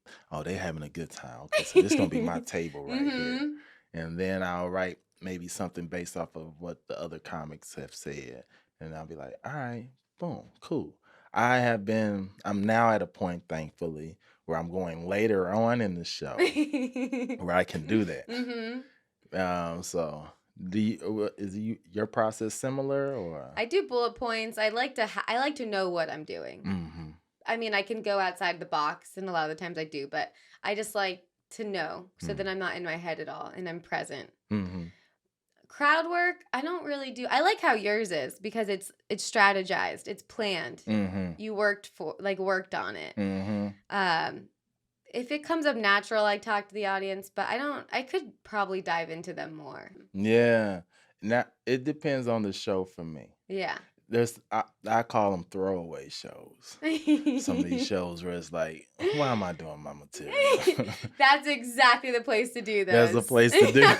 they having a good time. Okay, so this is going to be my table right here. And then I'll write maybe something based off of what the other comics have said. And I'll be like, all right, boom, cool. I'm now at a point, thankfully, where I'm going later on in the show where I can do that. So is your process similar or? I do bullet points. I like to know what I'm doing. Mm-hmm. I mean, I can go outside the box, and a lot of the times I do, but I just like to know so that I'm not in my head at all and I'm present. Mm-hmm. Crowd work, I don't really do. I like how yours is because it's strategized, it's planned. Mm-hmm. You worked on it. Mm-hmm. If it comes up natural, I talk to the audience, but I could probably dive into them more. Yeah. Now, it depends on the show for me. Yeah. I call them throwaway shows. Some of these shows where it's like, why am I doing my material? That's exactly the place to do those. That's the place to do. You're like,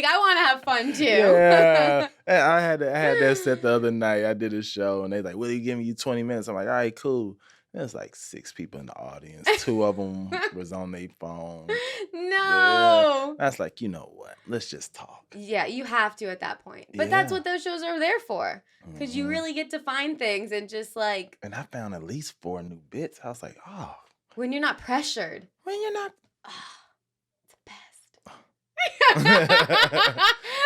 I want to have fun too. Yeah. I had that set the other night. I did a show and they like, Willie, give me you 20 minutes. I'm like, all right, cool. There's like 6 people in the audience. 2 of them was on their phone. No. Yeah. That's like, you know what? Let's just talk. Yeah, you have to at that point. But that's what those shows are there for. Because you really get to find things and just like... And I found at least 4 new bits. I was like, oh. When you're not pressured. When you're not... It's the best.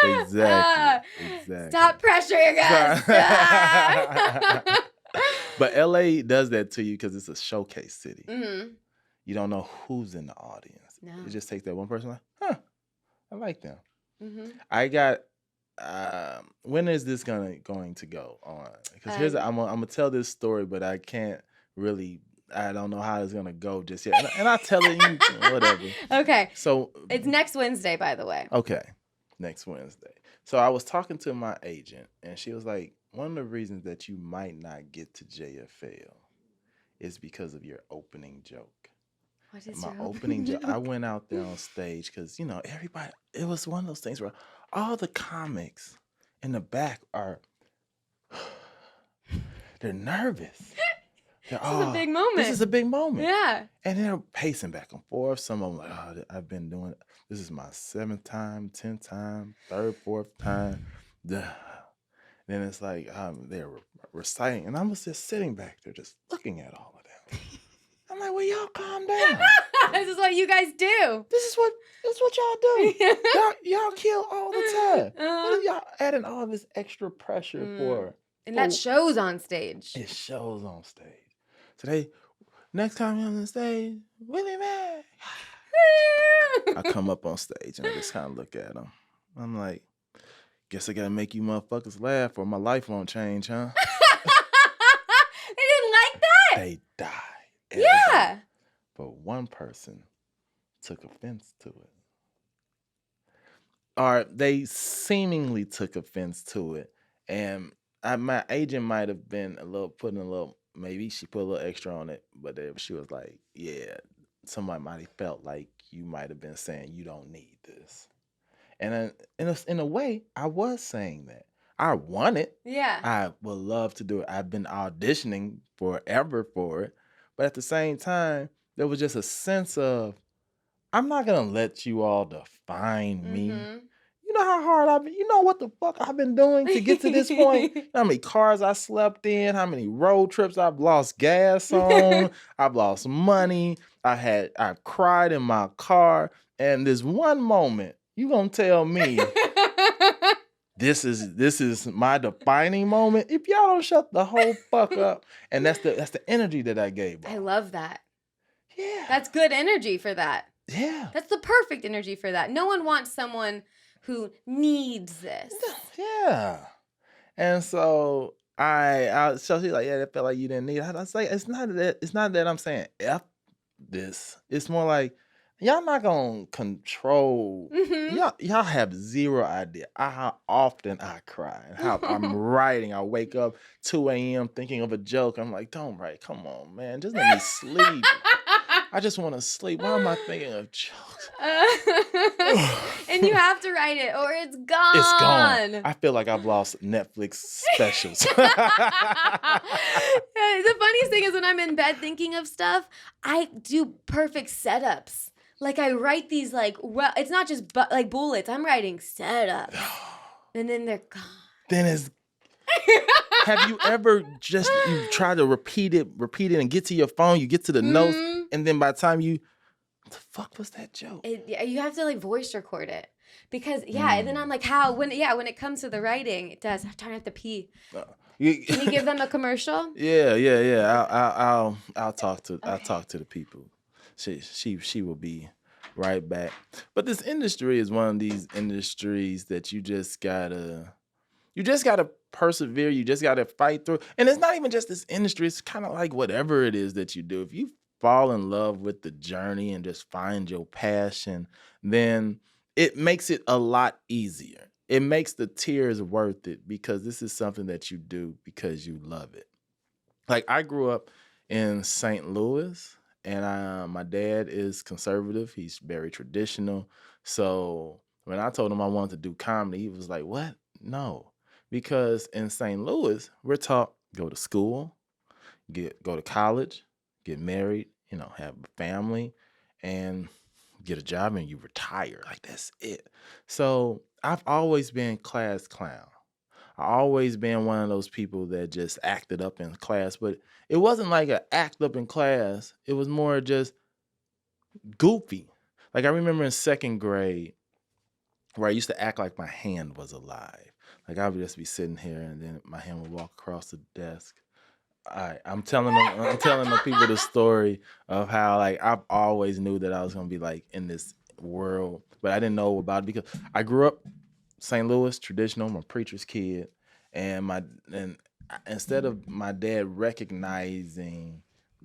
Exactly. Stop pressuring us. But LA does that to you because it's a showcase city. Mm-hmm. You don't know who's in the audience. No. It just takes that one person like, I like them. Mm-hmm. I got, when is this going to go on? Because I'm going to tell this story, but I don't know how it's going to go just yet. And I'll tell it, whatever. Okay. So it's next Wednesday, by the way. Okay. Next Wednesday. So I was talking to my agent and she was like, one of the reasons that you might not get to JFL is because of your opening joke. What is my your opening joke? I went out there on stage because, everybody, it was one of those things where all the comics in the back they're nervous. This is a big moment. This is a big moment. Yeah. And they're pacing back and forth. Some of them like, I've been doing it. This is my 7th time, 10th time, 3rd, 4th time. Then it's like they're reciting, and I was just sitting back there, just looking at all of them. I'm like, "Well, y'all calm down. This is what you guys do. This is what y'all do. y'all kill all the time. What are y'all adding all this extra pressure for And that shows on stage. It shows on stage. So next time you're on the stage, Willie Macc. I come up on stage and I just kind of look at them. I'm like, guess I gotta make you motherfuckers laugh or my life won't change, huh? They didn't like that. They died. Yeah. But one person took offense to it. Or they seemingly took offense to it. And my agent might have been maybe she put a little extra on it, but she was like, yeah, somebody might have felt like you might have been saying you don't need this. And in a way, I was saying that. I want it. Yeah. I would love to do it. I've been auditioning forever for it. But at the same time, there was just a sense of, I'm not going to let you all define me. You know how hard you know what the fuck I've been doing to get to this point? How many cars I slept in, how many road trips I've lost gas on, I've lost money, I cried in my car, and this one moment, you gonna tell me this is my defining moment? If y'all don't shut the whole fuck up, and that's the energy that I gave. I love that. Yeah. That's good energy for that. Yeah. That's the perfect energy for that. No one wants someone who needs this. Yeah. And so so she's like, yeah, that felt like you didn't need it. I was like, it's not that I'm saying F this. It's more like, y'all not gonna control. Y'all have zero idea how often I cry and how I'm writing. I wake up 2 a.m. thinking of a joke. I'm like, don't write. Come on, man. Just let me sleep. I just want to sleep. Why am I thinking of jokes? And you have to write it or it's gone. It's gone. I feel like I've lost Netflix specials. The funniest thing is when I'm in bed thinking of stuff, I do perfect setups. Like I write these it's not just like bullets. I'm writing setups. And then they're gone. Then it's... Have you ever you try to repeat it and get to your phone, you get to the notes, and then by the time what the fuck was that joke? You have to voice record it. Because and then I'm like, when it comes to the writing, it does. I'm trying to have to pee. Can you give them a commercial? Yeah. I'll talk to the people. She will be right back. But this industry is one of these industries that you just gotta persevere. You just gotta fight through. And it's not even just this industry. It's kind of like whatever it is that you do. If you fall in love with the journey and just find your passion, then it makes it a lot easier. It makes the tears worth it because this is something that you do because you love it. Like I grew up in St. Louis, and my dad is conservative. He's very traditional. So when I told him I wanted to do comedy, he was like, "What? No." Because in St. Louis, we're taught go to school, go to college, get married, have a family, and get a job, and you retire. Like that's it. So I've always been class clown. I always been one of those people that just acted up in class, but it wasn't like an act up in class. It was more just goofy. Like I remember in second grade where I used to act like my hand was alive. Like I would just be sitting here and then my hand would walk across the desk. I'm telling the people the story of how I've always knew that I was gonna be in this world, but I didn't know about it because I grew up St. Louis, traditional. I'm a preacher's kid, and instead of my dad recognizing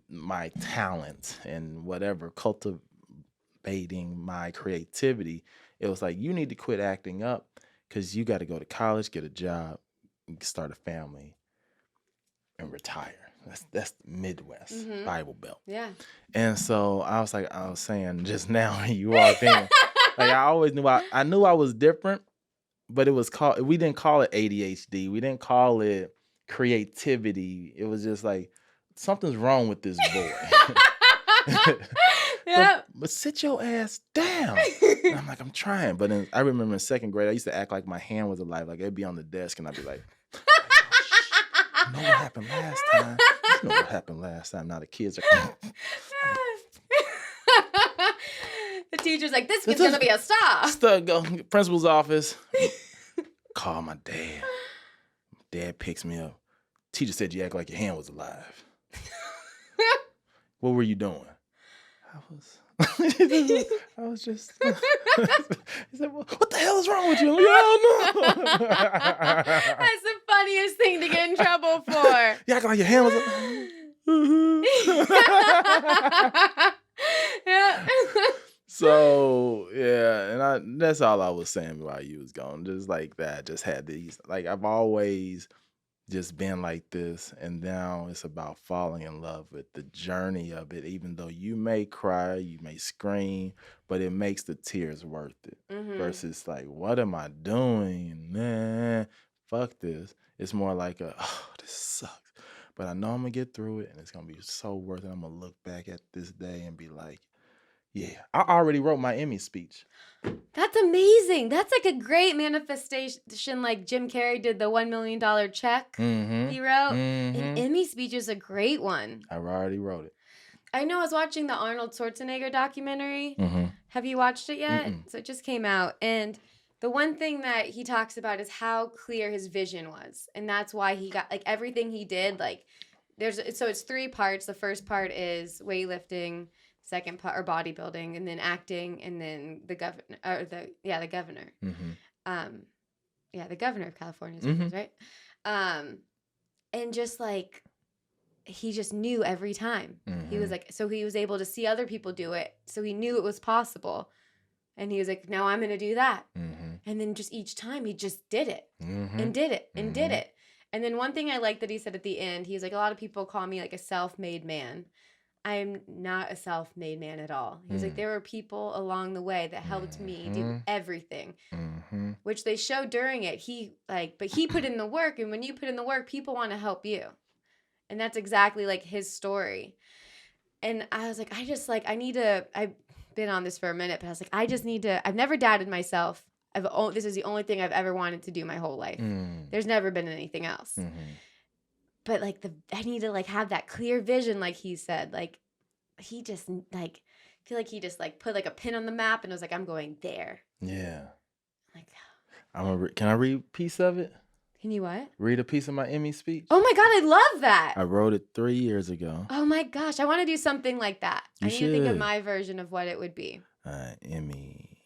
my talent and whatever, cultivating my creativity, it was like, you need to quit acting up because you got to go to college, get a job, start a family, and retire. That's the Midwest Bible Belt. Yeah. And so I was saying just now when you walked in, I always knew I knew I was different, but we didn't call it ADHD. We didn't call it creativity. It was just something's wrong with this boy. Yeah. But sit your ass down. And I'm I'm trying. But I remember in second grade, I used to act like my hand was alive. It'd be on the desk and I'd be like, you know what happened last time? You know what happened last time. Now the kids are The teacher's like, this kid's gonna be a star. Go principal's office. Call my dad. Dad picks me up. Teacher said you act like your hand was alive. What were you doing? I was just. He said, "What the hell is wrong with you?" I'm like, "I don't know." That's the funniest thing to get in trouble for. You act like your hand was. Yeah. So yeah, and that's all I was saying while you was gone. Just like that, just had these. Like I've always just been like this, and now it's about falling in love with the journey of it. Even though you may cry, you may scream, but it makes the tears worth it. Versus like, what am I doing? Nah, fuck this. It's more like oh, this sucks, but I know I'm gonna get through it, and it's gonna be so worth it. I'm gonna look back at this day and be like, yeah, I already wrote my Emmy speech. That's amazing. That's like a great manifestation, like Jim Carrey did the $1 million check he wrote. An Emmy speech is a great one. I already wrote it. I know I was watching the Arnold Schwarzenegger documentary. Have you watched it yet? So it just came out. And the one thing that he talks about is how clear his vision was. And that's why he got, like, everything he did, like, so it's 3 parts. The first part is weightlifting, second part or bodybuilding, and then acting, and then the governor, the governor. The governor of California, right? And just like, he just knew every time. He was like, so he was able to see other people do it, so he knew it was possible, and he was like, now I'm gonna do that. And then just each time he just did it and did it and did it. And then one thing I like that he said at the end, he was like, a lot of people call me like a self-made man. I'm not a self-made man at all. He's like, there were people along the way that helped me do everything, which they showed during it. But he put in the work, and when you put in the work, people want to help you. And that's exactly like his story. And I was like, I've been on this for a minute, but I was like, I've never doubted myself. This is the only thing I've ever wanted to do my whole life. There's never been anything else. But like I need to like have that clear vision, like he said. Like he just like feel like he just like put like a pin on the map and was like, I'm going there. Yeah. Like, can I read a piece of it? Can you what? Read a piece of my Emmy speech. Oh my God, I love that. I wrote it 3 years ago. Oh my gosh, I want to do something like that. You I need to think of my version of what it would be. Emmy.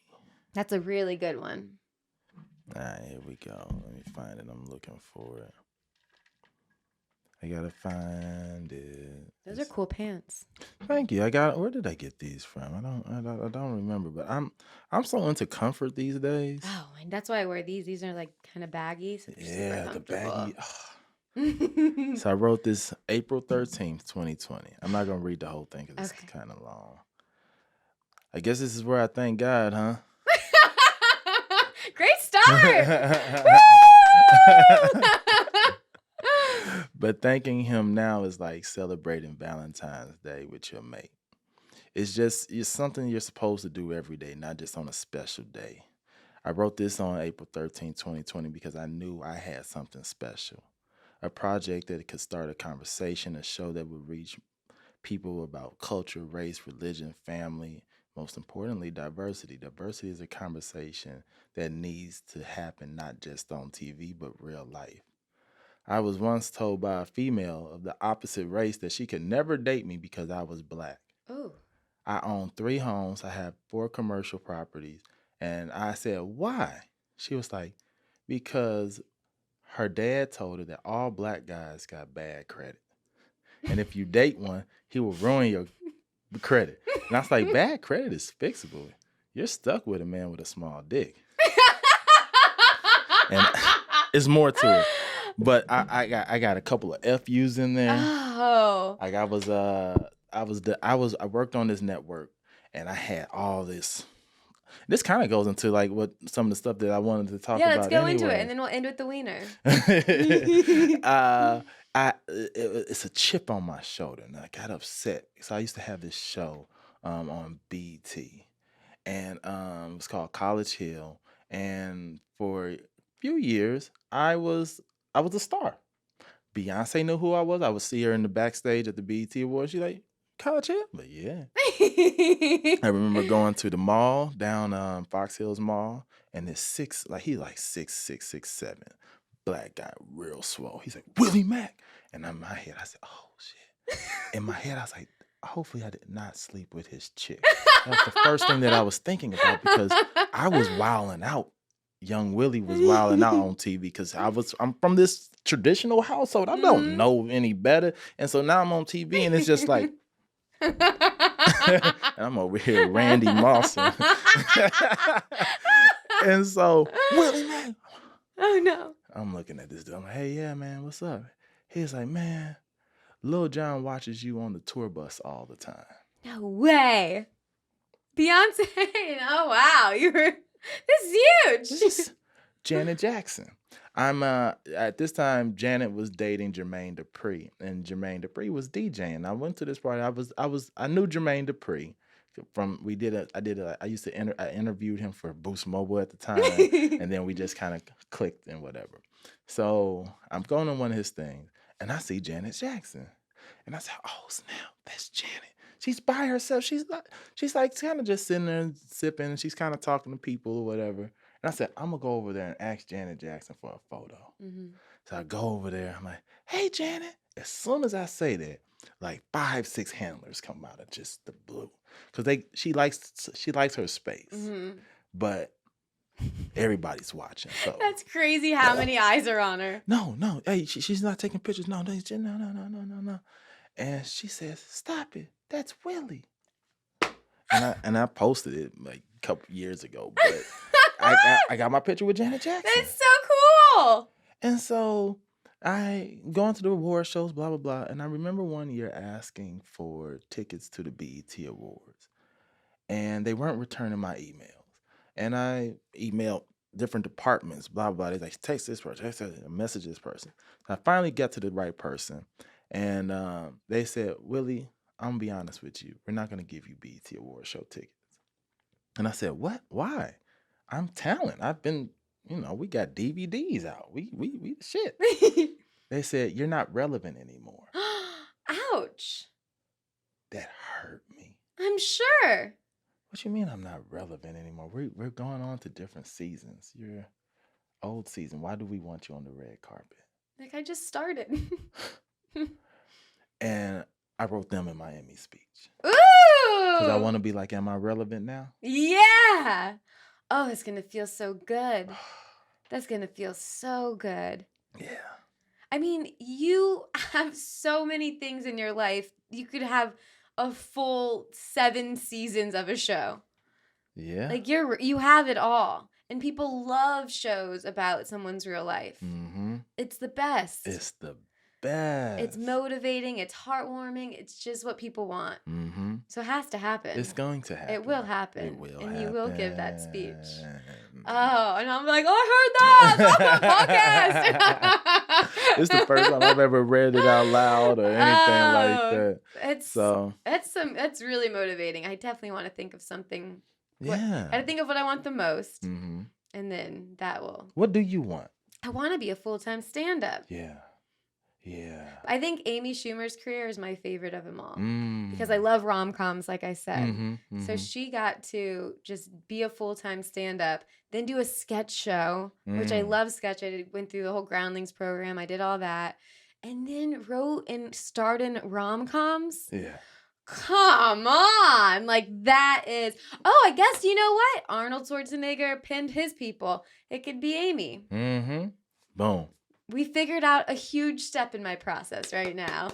That's a really good one. All right, here we go. Let me find it. I'm looking for it. I gotta find it. Those are cool pants. Thank you. Where did I get these from? I don't remember, but I'm so into comfort these days. Oh, and that's why I wear these. These are like kind of baggy. So yeah, the baggy. Oh. So I wrote this April 13th, 2020. I'm not gonna read the whole thing because it's kind of long. I guess this is where I thank God, huh? Great start. But thanking him now is like celebrating Valentine's Day with your mate. It's something you're supposed to do every day, not just on a special day. I wrote this on April 13, 2020 because I knew I had something special. A project that could start a conversation, a show that would reach people about culture, race, religion, family, most importantly, diversity. Diversity is a conversation that needs to happen not just on TV, but real life. I was once told by a female of the opposite race that she could never date me because I was black. Ooh. I own 3 homes. I have 4 commercial properties. And I said, why? She was like, because her dad told her that all black guys got bad credit. And if you date one, he will ruin your credit. And I was like, bad credit is fixable. You're stuck with a man with a small dick. And it's more to it. But I got a couple of FUs in there. Oh. Like I worked on this network, and I had all this. This kind of goes into like what some of the stuff that I wanted to talk about. Yeah, let's go anyway. into it, and then we'll end with the wiener. It's a chip on my shoulder, and I got upset because I used to have this show on BT, and it was called College Hill, and for a few years I was a star. Beyonce knew who I was. I would see her in the backstage at the BET Awards. She's like, College Hill? But yeah. I remember going to the mall down Fox Hills Mall, and this he's like 6'6", 6'7", black guy, real swole. He's like, Willie Macc. And in my head, I said, oh, shit. In my head, I was like, hopefully I did not sleep with his chick. That was the first thing that I was thinking about because I was wilding out. Young Willie was wilding out on TV because I'm from this traditional household. I don't know any better. And so now I'm on TV and it's just like, and I'm over here, Randy Moss. And so, Willie Macc. Oh, no. I'm looking at this dude. I'm like, hey, yeah, man, what's up? He's like, man, Lil Jon watches you on the tour bus all the time. No way. Beyonce. Oh, wow. This is huge. This is Janet Jackson. I'm at this time Janet was dating Jermaine Dupri, and Jermaine Dupri was DJing. I went to this party. I knew Jermaine Dupri from I interviewed him for Boost Mobile at the time, and then we just kind of clicked and whatever. So I'm going to one of his things, and I see Janet Jackson, and I said, "Oh snap, that's Janet." She's by herself. She's like kind of just sitting there and sipping, and she's kind of talking to people or whatever. And I said, I'm going to go over there and ask Janet Jackson for a photo. Mm-hmm. So I go over there. I'm like, hey, Janet. As soon as I say that, like 5-6 handlers come out of just the blue. Because she likes her space. Mm-hmm. But everybody's watching. So that's crazy how many eyes are on her. No. Hey, she's not taking pictures. No. And she says, stop it. That's Willie. And I posted it like a couple years ago, but I got my picture with Janet Jackson. That's so cool. And so I going to the award shows, blah, blah, blah. And I remember one year asking for tickets to the BET Awards. And they weren't returning my emails. And I emailed different departments, blah, blah. They like, text this person, message this person. I finally got to the right person. And they said, Willie, I'm going to be honest with you. We're not going to give you BET Award show tickets. And I said, what? Why? I'm talent. I've been, we got DVDs out. We the shit. They said, you're not relevant anymore. Ouch. That hurt me. I'm sure. What you mean I'm not relevant anymore? We're going on to different seasons. You're old season. Why do we want you on the red carpet? Like I just started. And I wrote them in my Emmy speech. Ooh! Because I want to be like, am I relevant now? Yeah. Oh, it's going to feel so good. That's going to feel so good. Yeah. I mean, you have so many things in your life. You could have a full 7 seasons of a show. Yeah. Like you have it all. And people love shows about someone's real life. Mm-hmm. It's the best. It's the best. It's motivating. It's heartwarming. It's just what people want. Mm-hmm. So it has to happen. It's going to happen. It will happen. It will and happen. you will give that speech. Oh, and I'm like, I heard that on the podcast. It's the first time I've ever read it out loud or anything like that. That's really motivating. I definitely want to think of something. Yeah. I think of what I want the most. Mm-hmm. And then that will. What do you want? I want to be a full-time stand-up. Yeah. Yeah. I think Amy Schumer's career is my favorite of them all. Because I love rom-coms, like I said. Mm-hmm, mm-hmm. So she got to just be a full-time stand-up, then do a sketch show, which I love sketch. I went through the whole Groundlings program. I did all that. And then wrote and starred in rom-coms. Yeah. Come on. Like that is, I guess, you know what? Arnold Schwarzenegger pinned his people. It could be Amy. Mm-hmm. Boom. We figured out a huge step in my process right now.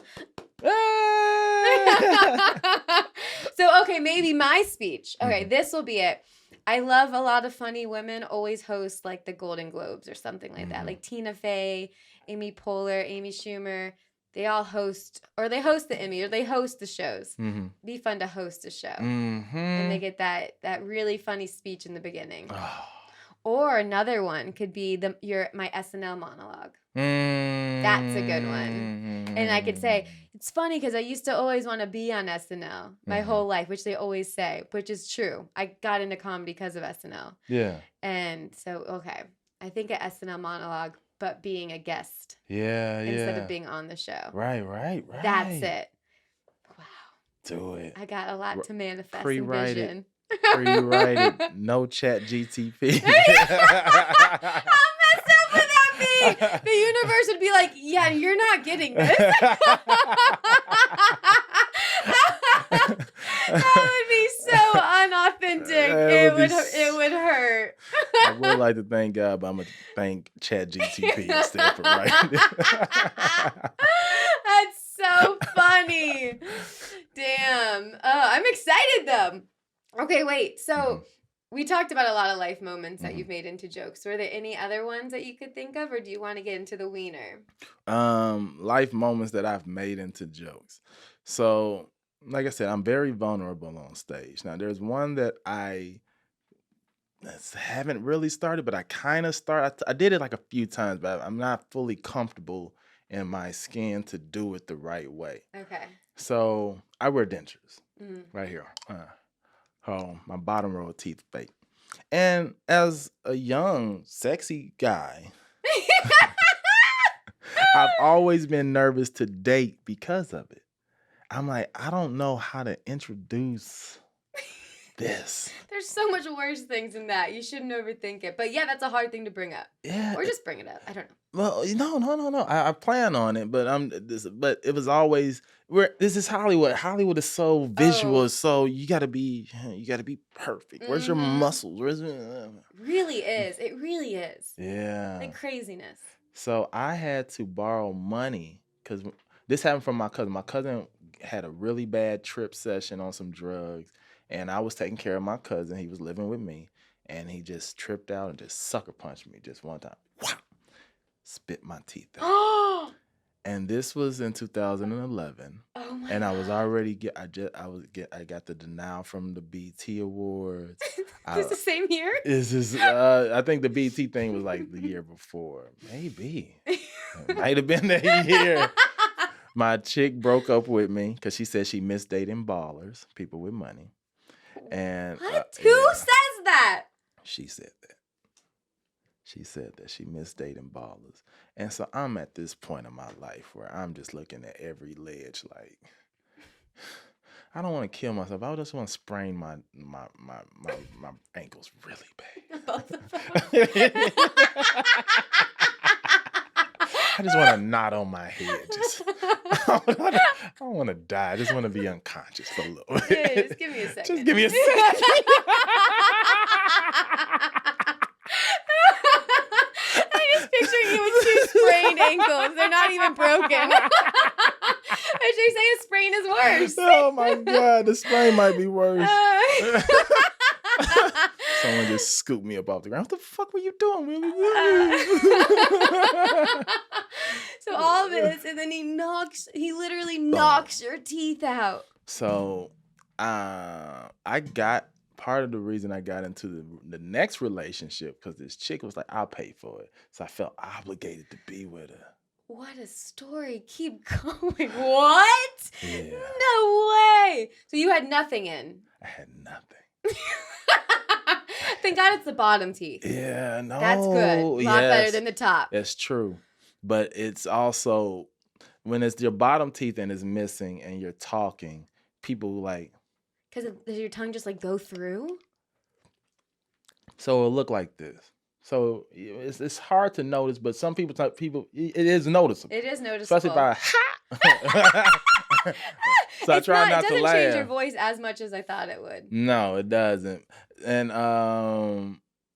So, okay, maybe my speech. Okay, this will be it. I love a lot of funny women always host like the Golden Globes or something like that. Like Tina Fey, Amy Poehler, Amy Schumer. They all host, or they host the Emmy, or they host the shows. Mm-hmm. Be fun to host a show. Mm-hmm. And they get that really funny speech in the beginning. Oh. Or another one could be my SNL monologue. That's a good one. And I could say, it's funny because I used to always want to be on SNL my whole life, which they always say, which is true. I got into comedy because of SNL. Yeah. And so, okay, I think an SNL monologue, but being a guest. Yeah, instead of being on the show. Right. That's it. Wow. Do it. I got a lot to manifest Pre-write and vision. Pre-write it. No chat GTP. How messed up would that be? the universe would be like, yeah, you're not getting this. That would be so unauthentic. It would hurt. I would like to thank God, but I'm gonna thank ChatGPT instead for writing it. That's so funny. Damn. I'm excited though. Okay, wait. So we talked about a lot of life moments that you've made into jokes. Were there any other ones that you could think of, or do you want to get into the wiener? Life moments that I've made into jokes. So, like I said, I'm very vulnerable on stage. Now, there's one that I haven't really started, but I kind of started. I did it like a few times, but I'm not fully comfortable in my skin to do it the right way. Okay. So I wear dentures right here. My bottom row of teeth fake. And as a young, sexy guy, I've always been nervous to date because of it. I'm like, I don't know how to introduce this. There's so much worse things than that. You shouldn't overthink it. But yeah, that's a hard thing to bring up. Yeah. Or just bring it up. I don't know. Well, no. I plan on it, but but it was always this is Hollywood. Hollywood is so visual, so you gotta be perfect. Where's your muscles? Really is. It really is. Yeah. Like craziness. So I had to borrow money because this happened from my cousin. My cousin had a really bad trip session on some drugs, and I was taking care of my cousin. He was living with me, and he just tripped out and just sucker punched me just one time. Wow. Spit my teeth out. And this was in 2011. Oh my and I was God. already I got the denial from the BT Awards. It's the same year? I think the BT thing was like the year before. Maybe. It might have been that year. My chick broke up with me because she said she missed dating ballers, people with money. And what? Who says that? She said that. She said that she missed dating ballers. And so I'm at this point in my life where I'm just looking at every ledge like, I don't want to kill myself. I just want to sprain my ankles really bad. Both of them. I just want a knot on my head. I don't want to die. I just want to be unconscious for a little bit. Yeah, just give me a second. Just give me a second. I'm just picturing you with two sprained ankles. They're not even broken. I should say a sprain is worse. Oh my God, the sprain might be worse. Someone just scooped me up off the ground. What the fuck were you doing, Willie? So all this, and then he literally knocks your teeth out. So I got part of the reason I got into the next relationship because this chick was like, I'll pay for it. So I felt obligated to be with her. What a story. Keep going. What? Yeah. No way. So you had nothing in. I had nothing. Thank God it's the bottom teeth. Yeah, no. That's good. A lot better than the top. That's true. But it's also, when it's your bottom teeth and it's missing and you're talking, people like... Because does your tongue just like go through? So it'll look like this. So it's hard to notice, but some people, it is noticeable. It is noticeable. Especially by So I try not to laugh. It doesn't change your voice as much as I thought it would. No, it doesn't. And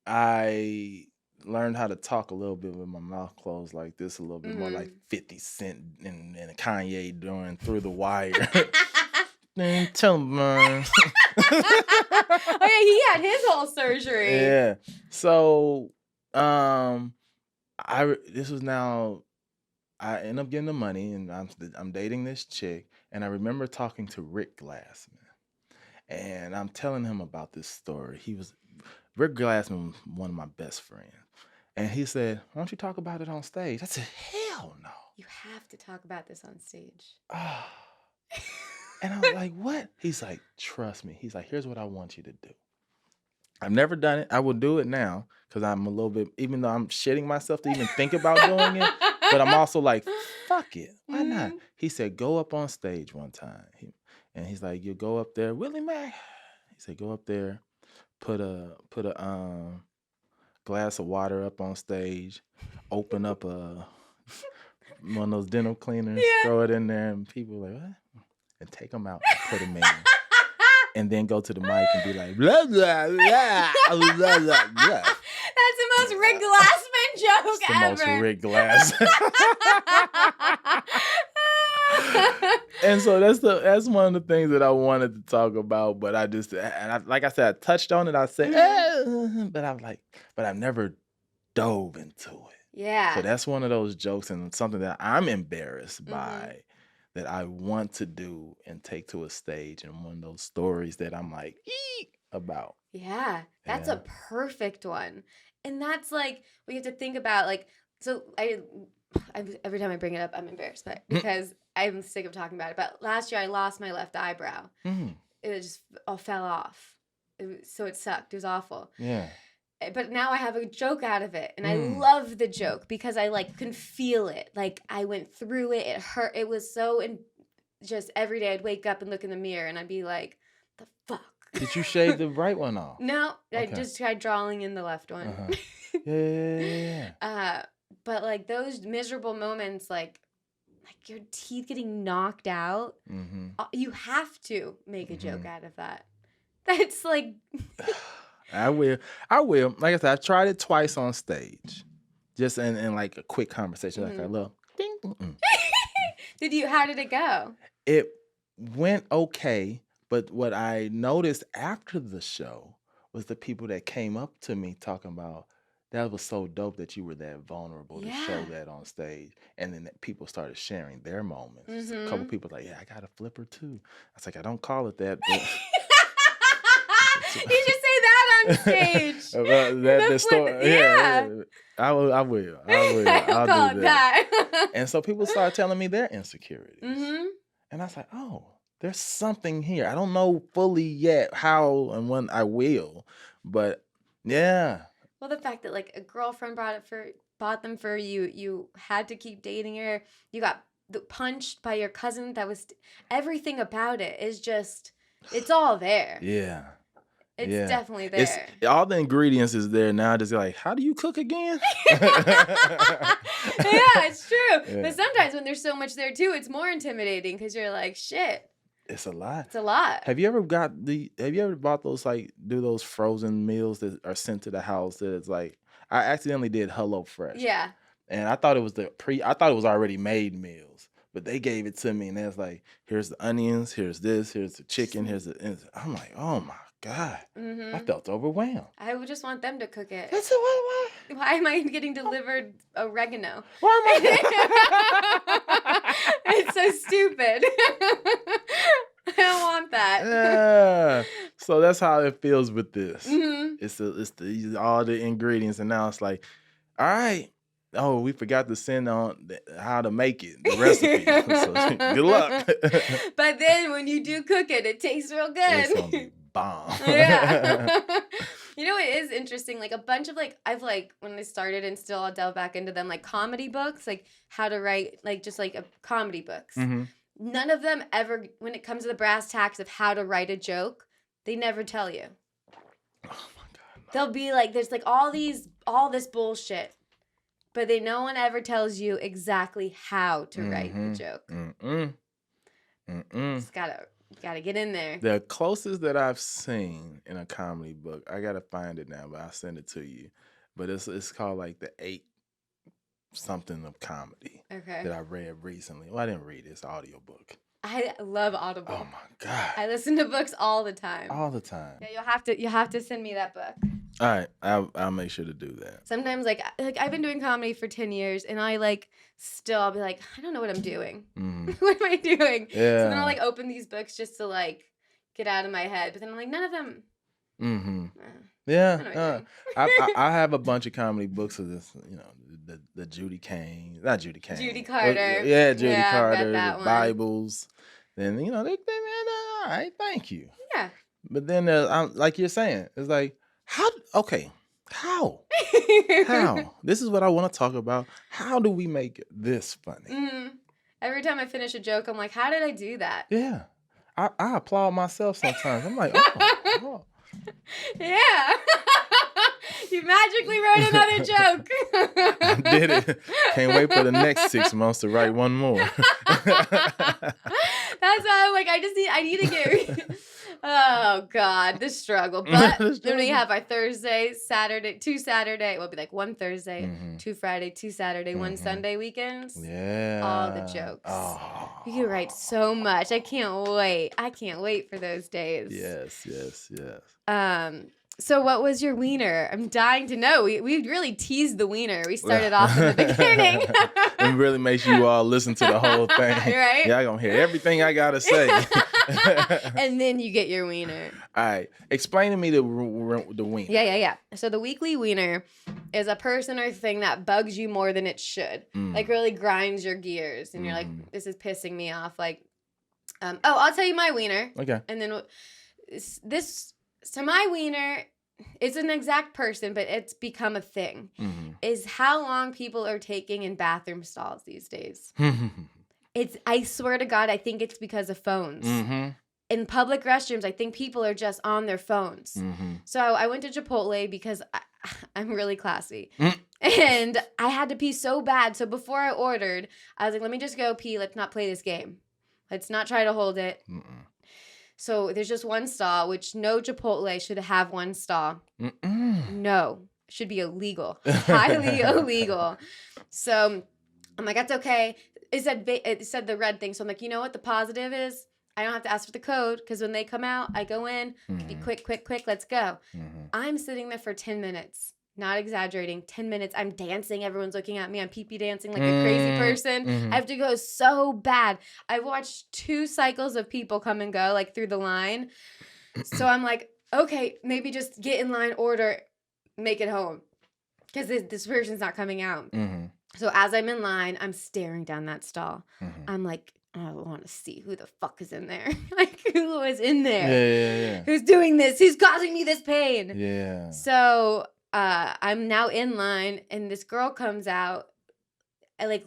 I learned how to talk a little bit with my mouth closed like this, a little bit more like 50 Cent and Kanye doing Through the Wire. Tell him, man. Oh yeah, he had his whole surgery. Yeah. So I end up getting the money, and I'm dating this chick, and I remember talking to Rick Glassman, and I'm telling him about this story. Rick Glassman was one of my best friends, and he said, "Why don't you talk about it on stage?" I said, "Hell no." You have to talk about this on stage. And I was like, "What?" He's like, "Trust me." He's like, "Here's what I want you to do." I've never done it. I will do it now because I'm a little bit, even though I'm shitting myself to even think about doing it, but I'm also like, fuck it. Why not? He said, go up on stage one time. And he's like, you go up there, Willie Macc. He said, go up there, put a glass of water up on stage, open up one of those dental cleaners, throw it in there, and people like, what? And take them out and put them in. And then go to the mic and be like, blah, blah, blah, blah, blah, blah. That's the most Rick Glassman joke It's the ever. most Rick Glass. And so that's one of the things that I wanted to talk about, but I just, like I said, I touched on it. I said, but I'm like, but I've never dove into it. Yeah. So that's one of those jokes and something that I'm embarrassed by, that I want to do and take to a stage, and one of those stories that I'm like, about. Yeah, that's a perfect one. And that's like, we have to think about, like, so every time I bring it up, I'm embarrassed, but because I'm sick of talking about it. But last year I lost my left eyebrow. It just all fell off. So it sucked. It was awful. Yeah. But now I have a joke out of it, and I love the joke because I like can feel it. Like I went through it. It hurt. It was so just every day I'd wake up and look in the mirror and I'd be like, the fuck. Did you shave the right one off? No, I just tried drawing in the left one. Yeah. But like those miserable moments, like your teeth getting knocked out, you have to make a joke out of that. That's like. I will. Like I said, I've tried it twice on stage, just in like a quick conversation, like a little ding. How did it go? It went okay, but what I noticed after the show was the people that came up to me talking about, that was so dope that you were that vulnerable to show that on stage. And then people started sharing their moments. A couple people like, yeah, I got a flipper too. I was like, I don't call it that. But you should say that on stage. the story, yeah. I will. I'll do that. And so people started telling me their insecurities. And I was like, oh, there's something here. I don't know fully yet how and when I will, but yeah. Well, the fact that like a girlfriend bought them for you, you had to keep dating her. You got punched by your cousin. That was everything about it is just, it's all there. Yeah. It's definitely there. All the ingredients is there now. Just like, how do you cook again? Yeah, it's true. Yeah. But sometimes when there's so much there too, it's more intimidating because you're like, shit. It's a lot. It's a lot. Have you ever bought those, like, do those frozen meals that are sent to the house that it's like, I accidentally did Hello Fresh. Yeah. And I thought it was I thought it was already made meals. But they gave it to me and it's like, here's the onions, here's this, here's the chicken, I'm like, oh my God. I felt overwhelmed. I would just want them to cook it. That's why am I getting delivered oregano? Why am I? It's so stupid. I don't want that. Yeah. So that's how it feels with this. It's all the ingredients, and now it's like, all right. Oh, we forgot to send on how to make it, the recipe. So good luck. But then when you do cook it, it tastes real good. It's gonna be bomb. Yeah. You know, it is interesting. Like a bunch of I've when I started and still I'll delve back into them, like comedy books, like how to write, like just like comedy books. None of them ever, when it comes to the brass tacks of how to write a joke, they never tell you. Oh my God. No. They'll be like, there's like all this bullshit. But no one ever tells you exactly how to write the joke. Just gotta get in there. The closest that I've seen in a comedy book, I gotta find it now, but I'll send it to you. But it's called like the 8 something of comedy. Okay. That I read recently. Well, I didn't read it. It's an audiobook. I love Audible. Oh my God. I listen to books all the time. All the time. Yeah, you'll have to send me that book. All right, I'll make sure to do that. Sometimes, like I've been doing comedy for 10 years, and I'll be like, I don't know what I'm doing. What am I doing? Yeah. So then I'll open these books just to get out of my head. But then I'm like, none of them. Yeah. I have a bunch of comedy books of this, the Judy Carter. Yeah, Judy Carter, the Bibles. Then, they're all right, thank you. Yeah. But then, like you're saying, it's like, how? This is what I want to talk about. How do we make this funny? Every time I finish a joke, I'm like, how did I do that? Yeah. I applaud myself sometimes. I'm like, oh. Yeah. You magically wrote another joke. I did it. Can't wait for the next 6 months to write one more. That's why I'm like, I need to get. Oh God, the struggle. But then we have our Thursday, Saturday, 2 Saturday. Well, it'll be like 1 Thursday, 2 Friday, 2 Saturday, 1 Sunday weekends. Yeah. All the jokes. Oh. You can write so much. I can't wait. I can't wait for those days. Yes. So what was your wiener? I'm dying to know. We really teased the wiener. We started off in the beginning. It really makes you all listen to the whole thing. Right? Y'all gonna hear everything I gotta say. And then you get your wiener. All right. Explain to me the wiener. Yeah. So the weekly wiener is a person or thing that bugs you more than it should. Like really grinds your gears. And you're like, this is pissing me off. Like, I'll tell you my wiener. Okay. And then so my wiener is an exact person, but it's become a thing, is how long people are taking in bathroom stalls these days. I swear to God, I think it's because of phones. In public restrooms, I think people are just on their phones. So I went to Chipotle because I'm really classy. And I had to pee so bad. So before I ordered, I was like, let me just go pee. Let's not play this game. Let's not try to hold it. So there's just one stall, which no Chipotle should have one stall. No, should be illegal, highly illegal. So I'm like, that's okay. It said the red thing. So I'm like, you know what the positive is? I don't have to ask for the code because when they come out, I go in, be quick, let's go. I'm sitting there for 10 minutes. Not exaggerating, 10 minutes. I'm dancing. Everyone's looking at me. I'm pee-pee dancing like a crazy person. I have to go so bad. I've watched 2 cycles of people come and go, like, through the line. So I'm like, okay, maybe just get in line, order, make it home. Because this person's not coming out. So as I'm in line, I'm staring down that stall. I'm like, I want to see who the fuck is in there. Like, who is in there? Yeah. Who's doing this? Who's causing me this pain? Yeah. So... I'm now in line, and this girl comes out, like,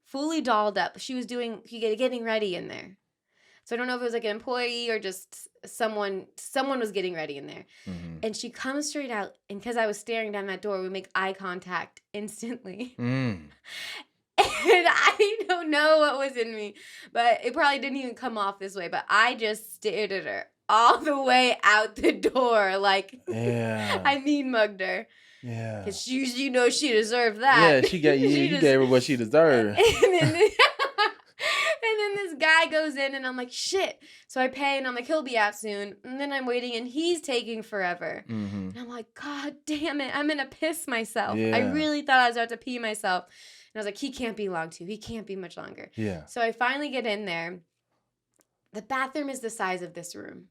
fully dolled up. She was getting ready in there. So I don't know if it was like an employee or just someone was getting ready in there. And she comes straight out, and because I was staring down that door, we make eye contact instantly. And I don't know what was in me, but it probably didn't even come off this way, but I just stared at her all the way out the door, like, I mean, mugged her. Yeah. Because she deserved that. Yeah, you gave her what she deserved. And then this guy goes in, and I'm like, shit. So I pay, and I'm like, he'll be out soon. And then I'm waiting, and he's taking forever. And I'm like, God damn it, I'm going to piss myself. Yeah. I really thought I was about to pee myself. And I was like, he can't be long, too. He can't be much longer. Yeah. So I finally get in there. The bathroom is the size of this room.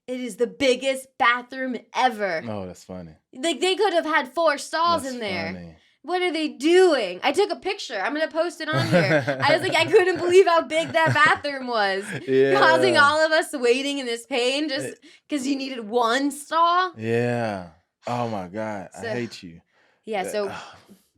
It is the biggest bathroom ever. Oh, that's funny. Like, they could have had 4 stalls in there. Funny. What are they doing? I took a picture. I'm going to post it on here. I was like, I couldn't believe how big that bathroom was. Yeah. Causing all of us waiting in this pain just because you needed 1 stall. Yeah. Oh, my God. I hate you. Yeah, so...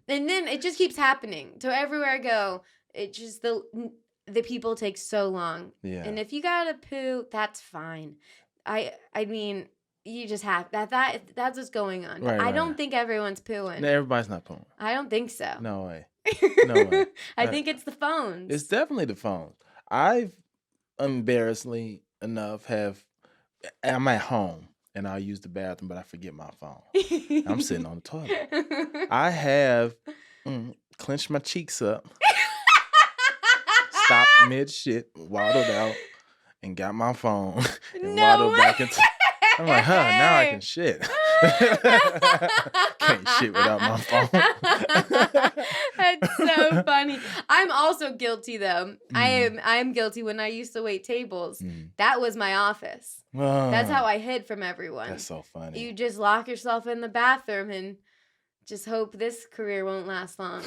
And then it just keeps happening. So everywhere I go, it just... The people take so long. Yeah. And if you got to poo, that's fine. I mean, you just have that's what's going on. Right, I don't think everyone's pooing. No, everybody's not pooing. I don't think so. No way. No way. I think it's the phones. It's definitely the phones. I've embarrassingly enough I'm at home and I'll use the bathroom, but I forget my phone. I'm sitting on the toilet. I have clenched my cheeks up, stopped mid shit, waddled out. And got my phone and waddled back into. I'm like, now I can shit. Can't shit without my phone. That's so funny. I'm also guilty though. I'm guilty when I used to wait tables. That was my office. That's how I hid from everyone. That's so funny. You just lock yourself in the bathroom and just hope this career won't last long.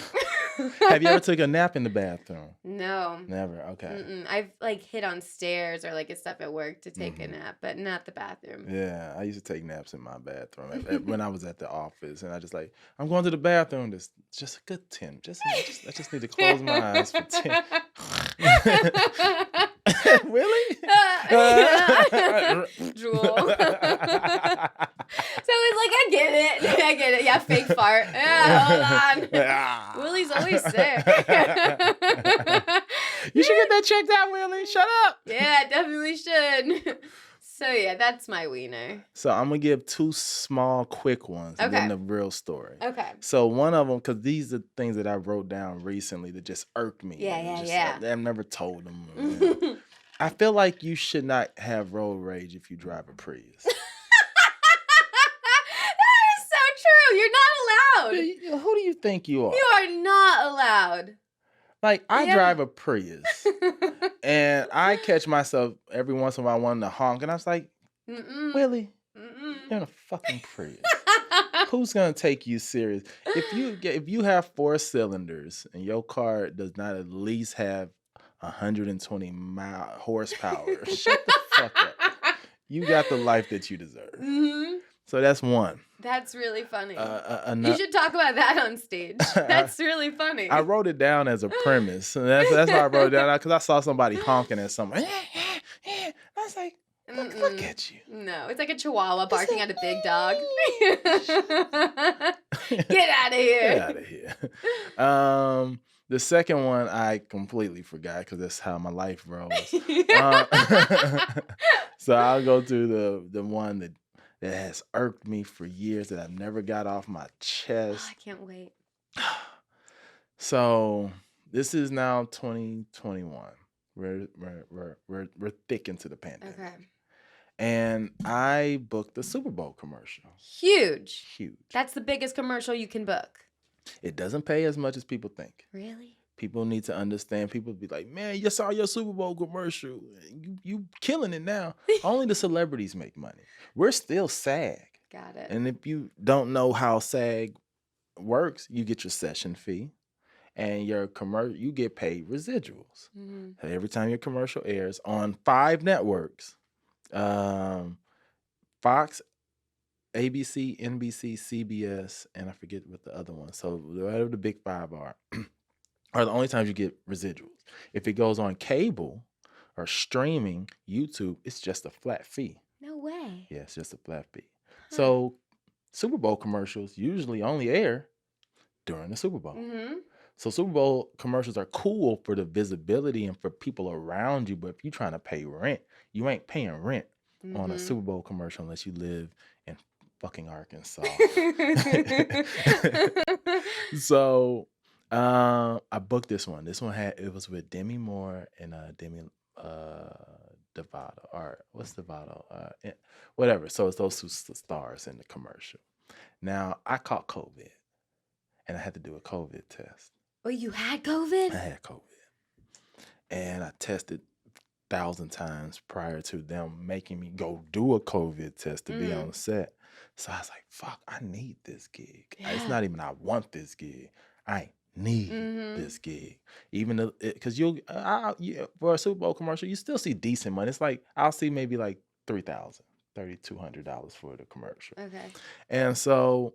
Have you ever took a nap in the bathroom? No. Never? Okay. I've like hid on stairs or like stuff at work to take a nap, but not the bathroom. Yeah, I used to take naps in my bathroom when I was at the office, and I just like, I'm going to the bathroom. Just a good 10. I just need to close my eyes for 10. Really? Drool. So it's like, I get it. Yeah, fake fart. Yeah, hold on. Willie's always sick. You should get that checked out, Willie. Shut up. Yeah, definitely should. So yeah, that's my wiener. So I'm gonna give two small, quick ones, and then Okay. the real story. Okay. So one of them, because these are things that I wrote down recently that just irked me. Yeah. I've never told them. I feel like you should not have road rage if you drive a Prius. That is so true. You're not allowed. Who do you think you are? You are not allowed. Like, I Yeah. drive a Prius, and I catch myself every once in a while wanting to honk, and I was like, Willie, you're in a fucking Prius. Who's gonna take you serious? If you have 4 cylinders and your car does not at least have 120 horsepower, shut the fuck up. You got the life that you deserve. So that's one. That's really funny. You You should talk about that on stage. That's really funny. I wrote it down as a premise. And that's why I wrote it down, because I saw somebody honking at something. I was like, look at you. No, it's like a chihuahua barking at a big dog. Get out of here. Get out of here. The second one I completely forgot because that's how my life rolls. So I'll go to the one that has irked me for years that I've never got off my chest. I can't wait. So this is now 2021. We're thick into the pandemic. Okay. And I booked the Super Bowl commercial. Huge. Huge. That's the biggest commercial you can book. It doesn't pay as much as people think. Really? People need to understand. People be like, man, you saw your Super Bowl commercial. You killing it now. Only the celebrities make money. We're still SAG. Got it. And if you don't know how SAG works, you get your session fee. And your commercial, you get paid residuals. So every time your commercial airs on 5 networks, Fox, ABC, NBC, CBS, and I forget what the other one. So whatever the big 5 are the only times you get residuals. If it goes on cable or streaming, YouTube, it's just a flat fee. No way. Yeah, it's just a flat fee. So Super Bowl commercials usually only air during the Super Bowl. So Super Bowl commercials are cool for the visibility and for people around you, but if you're trying to pay rent, you ain't paying rent on a Super Bowl commercial unless you live in fucking Arkansas. So I booked this one. This one it was with Demi Moore and Demi Lovato, or what's Lovato? Whatever. So it's those 2 stars in the commercial. Now I caught COVID, and I had to do a COVID test. Oh, you had COVID? I had COVID, and I tested 1,000 times prior to them making me go do a COVID test to be on set. So I was like, fuck, I need this gig. It's not even I want this gig. I need this gig. Even because for a Super Bowl commercial, you still see decent money. It's like, I'll see maybe like $3,000, $3,200 for the commercial. Okay. And so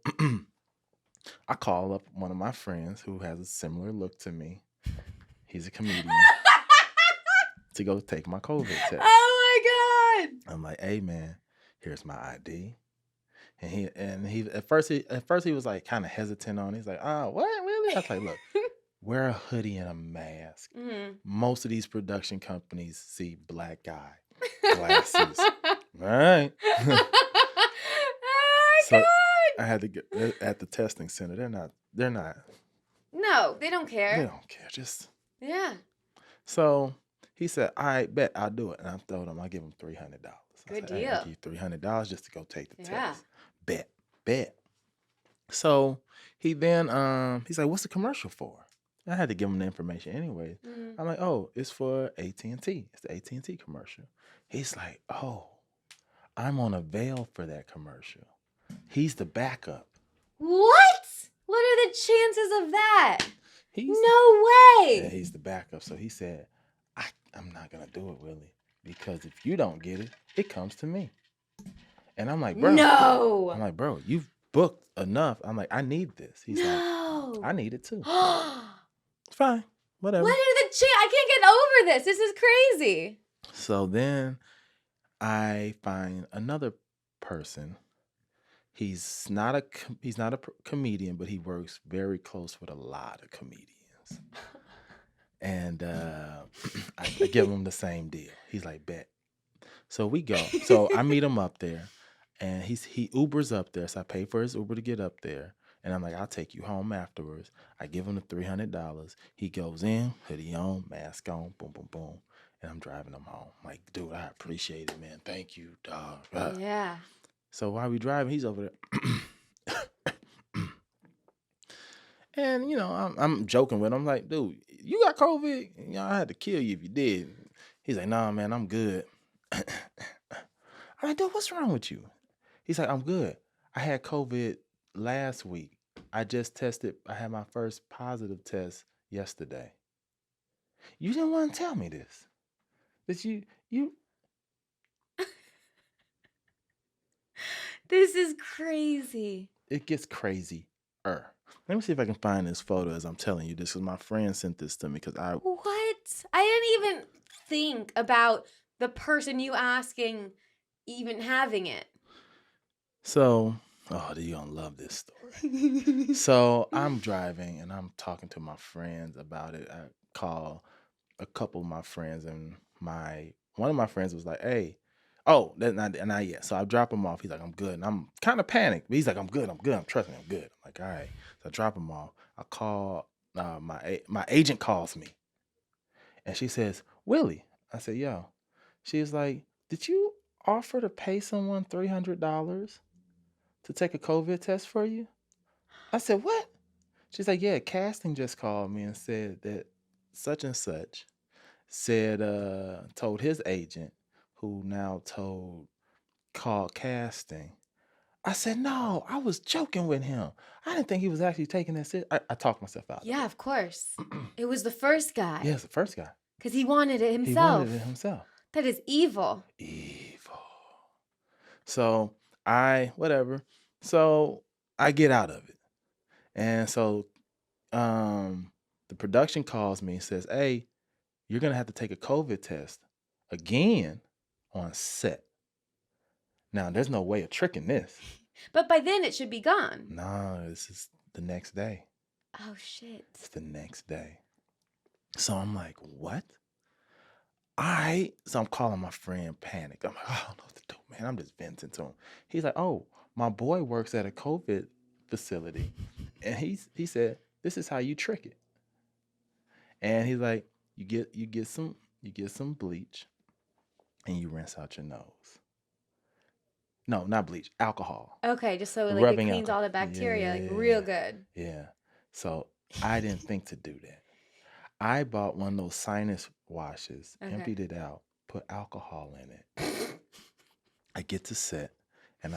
I call up one of my friends who has a similar look to me. He's a comedian. To go take my COVID test. Oh my God. I'm like, hey man, here's my ID. And he at first he was like kind of hesitant on it. He's like, oh, what? Really? I was like, look, wear a hoodie and a mask. Most of these production companies see black guy glasses. All right. Oh my God. I had to get at the testing center. They're not. No, they don't care. They don't care. Just Yeah. So he said, all right, bet I'll do it. And I told him I'll give him $300. Good Hey, deal. I'll give you $300 just to go take the Yeah. test. Bet. So he then he's like, what's the commercial for? I had to give him the information anyway. I'm like, oh, it's for AT&T. It's the AT&T commercial. He's like, oh, I'm on a veil for that commercial. He's the backup. What? What are the chances of that? No way. Yeah, he's the backup. So he said, I'm not going to do it, Willie, because if you don't get it, it comes to me. And I'm like, bro. No. I'm like, bro, you've booked enough. I'm like, I need this. He's No. like, I need it too. It's fine. Whatever. What are the chances? I can't get over this. This is crazy. So then I find another person. He's not a comedian, but he works very close with a lot of comedians. And I give him the same deal. He's like, bet. So we go. So I meet him up there, and he Ubers up there. So I pay for his Uber to get up there. And I'm like, I'll take you home afterwards. I give him the $300. He goes in, hoodie on, mask on, boom, boom, boom. And I'm driving him home. I'm like, dude, I appreciate it, man. Thank you, dog. Yeah. So while we driving, he's over there. And, I'm joking with him. I'm like, dude, you got COVID? I had to kill you if you did. He's like, nah, man, I'm good. I'm like, dude, what's wrong with you? He's like, I'm good. I had COVID last week. I just tested. I had my first positive test yesterday. You didn't want to tell me this. That you. This is crazy. It gets crazier. Let me see if I can find this photo as I'm telling you this, because my friend sent this to me. Because What? I didn't even think about the person you asking even having it. So, you're going to love this story. So I'm driving and I'm talking to my friends about it. I call a couple of my friends, and one of my friends was like, hey, that's not yet. So I drop him off. He's like, I'm good. And I'm kind of panicked. But he's like, I'm good. Trust me, I'm good. I'm like, all right. So I drop him off. I call, my agent calls me. And she says, Willie. I said, yo. She's like, did you offer to pay someone $300 to take a COVID test for you? I said, what? She's like, yeah, casting just called me and said that such and such told his agent, who now called casting. I said, no, I was joking with him. I didn't think he was actually taking that serious. I talked myself out. Yeah, of course. It was the first guy. Yeah, it's the first guy. Because he wanted it himself. He wanted it himself. That is evil. So So I get out of it. And so the production calls me and says, hey, you're going to have to take a COVID test again on set. Now, there's no way of tricking this. But by then it should be gone. No, this is the next day. Oh, shit. It's the next day. So I'm like, what? All right. So I'm calling my friend, panic. I'm like, I don't know what to do, man. I'm just venting to him. He's like, oh, my boy works at a COVID facility. And he said, this is how you trick it. And he's like, you get some bleach and you rinse out your nose. No, not bleach, alcohol. Okay, just so it cleans alcohol. All the bacteria real good. Yeah. So I didn't think to do that. I bought one of those sinus washes, emptied it out, put alcohol in it. I get to set and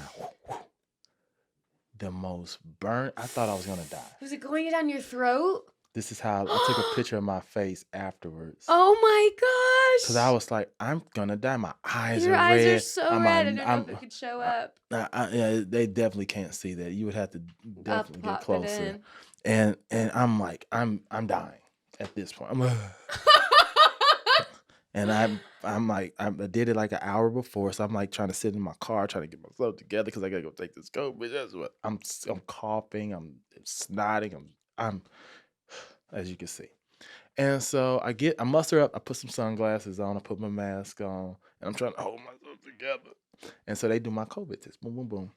the most burnt. I thought I was gonna die. Was it going down your throat? This is how I took a picture of my face afterwards. Oh my gosh! Because I was like, I'm gonna die. My eyes Your are eyes red. are so red. I don't know if it could show up. Yeah, they definitely can't see that. You would have to definitely get closer. And I'm like, I'm dying at this point. And I'm like, I did it like an hour before, so I'm like trying to sit in my car, trying to get myself together because I gotta go take this COVID. That's what I'm coughing, I'm snotting, I'm as you can see. And so I muster up, I put some sunglasses on, I put my mask on, and I'm trying to hold myself together. And so they do my COVID test, boom, boom, boom.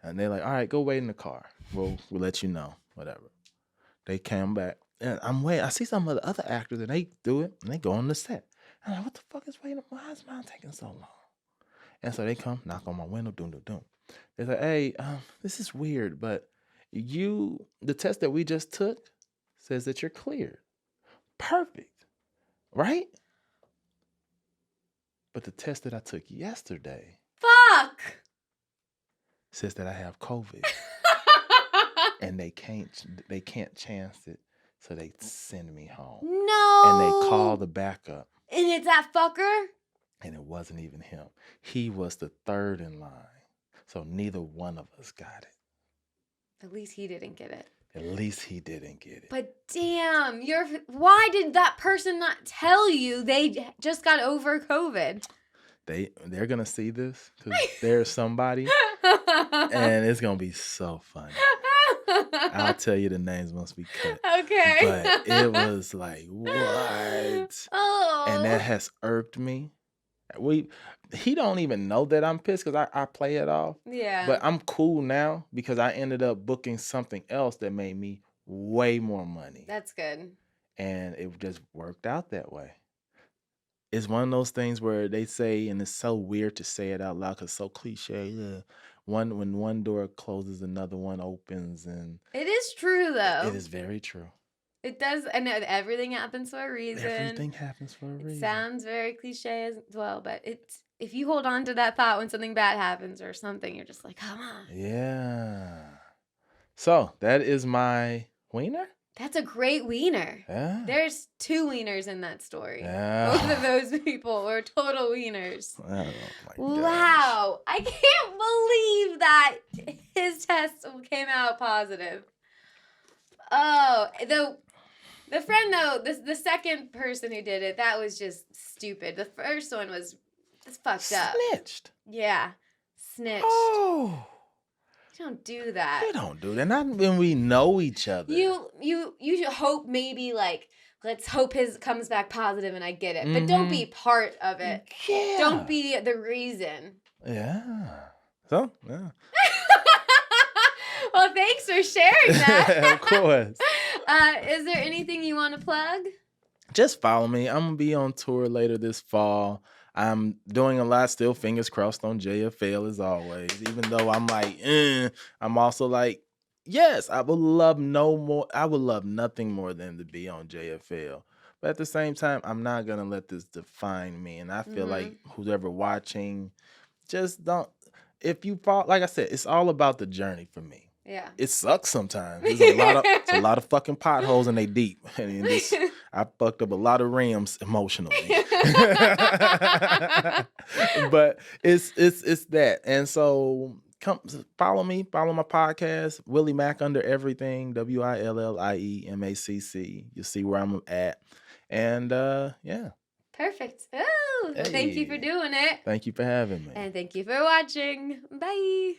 And they're like, all right, go wait in the car. We'll let you know, whatever. They came back, and I'm waiting. I see some of the other actors, and they do it, and they go on the set. I'm like, what the fuck is waiting? Why is mine taking so long? And so they come, knock on my window, doom. They're like, hey, this is weird, but the test that we just took says that you're cleared. Perfect, right? But the test that I took yesterday says that I have COVID. And they can't chance it, so they send me home. No. And they call the backup. And it's that fucker? And it wasn't even him. He was the third in line. So neither one of us got it. At least he didn't get it. But damn, why did that person not tell you they just got over COVID? They're gonna see this because there's somebody And it's gonna be so funny. I'll tell you the names once we cut. Okay. But it was like, what? Oh. And that has irked me. He don't even know that I'm pissed because I play it off. Yeah. But I'm cool now because I ended up booking something else that made me way more money. That's good. And it just worked out that way. It's one of those things where they say, and it's so weird to say it out loud because it's so cliche. Yeah. When one door closes, another one opens, and It is true, though. it is very true. It does. I know everything happens for a reason. Everything happens for a reason. It sounds very cliche as well, but it's if you hold on to that thought when something bad happens or something, you're just like, come on. Yeah. So that is my wiener. That's a great wiener. Yeah. There's 2 wieners in that story. Yeah. Both of those people were total wieners. Oh my gosh. Wow. I can't believe that his test came out positive. Oh, the friend, though, the second person who did it, that was just stupid. The first one was fucked up. Snitched. Yeah. Snitched. Oh. You don't do that. You don't do that. Not when we know each other. You should hope maybe like, let's hope his comes back positive and I get it. But don't be part of it. Yeah. Don't be the reason. Yeah. So, yeah. Well, thanks for sharing that. Of course. Is there anything you want to plug? Just follow me. I'm going to be on tour later this fall. I'm doing a lot still, fingers crossed on JFL as always. Even though I'm like, I'm also like, yes, I would love nothing more than to be on JFL. But at the same time, I'm not going to let this define me. And I feel like whoever watching, just don't, if you fall, like I said, it's all about the journey for me. Yeah. It sucks sometimes. It's a lot of fucking potholes and they deep. And I fucked up a lot of rims emotionally. But it's that. And so come follow me, follow my podcast, Willie Macc under everything, WILLIEMACC. You'll see where I'm at. And yeah. Perfect. Oh, well, thank you for doing it. Thank you for having me. And thank you for watching. Bye.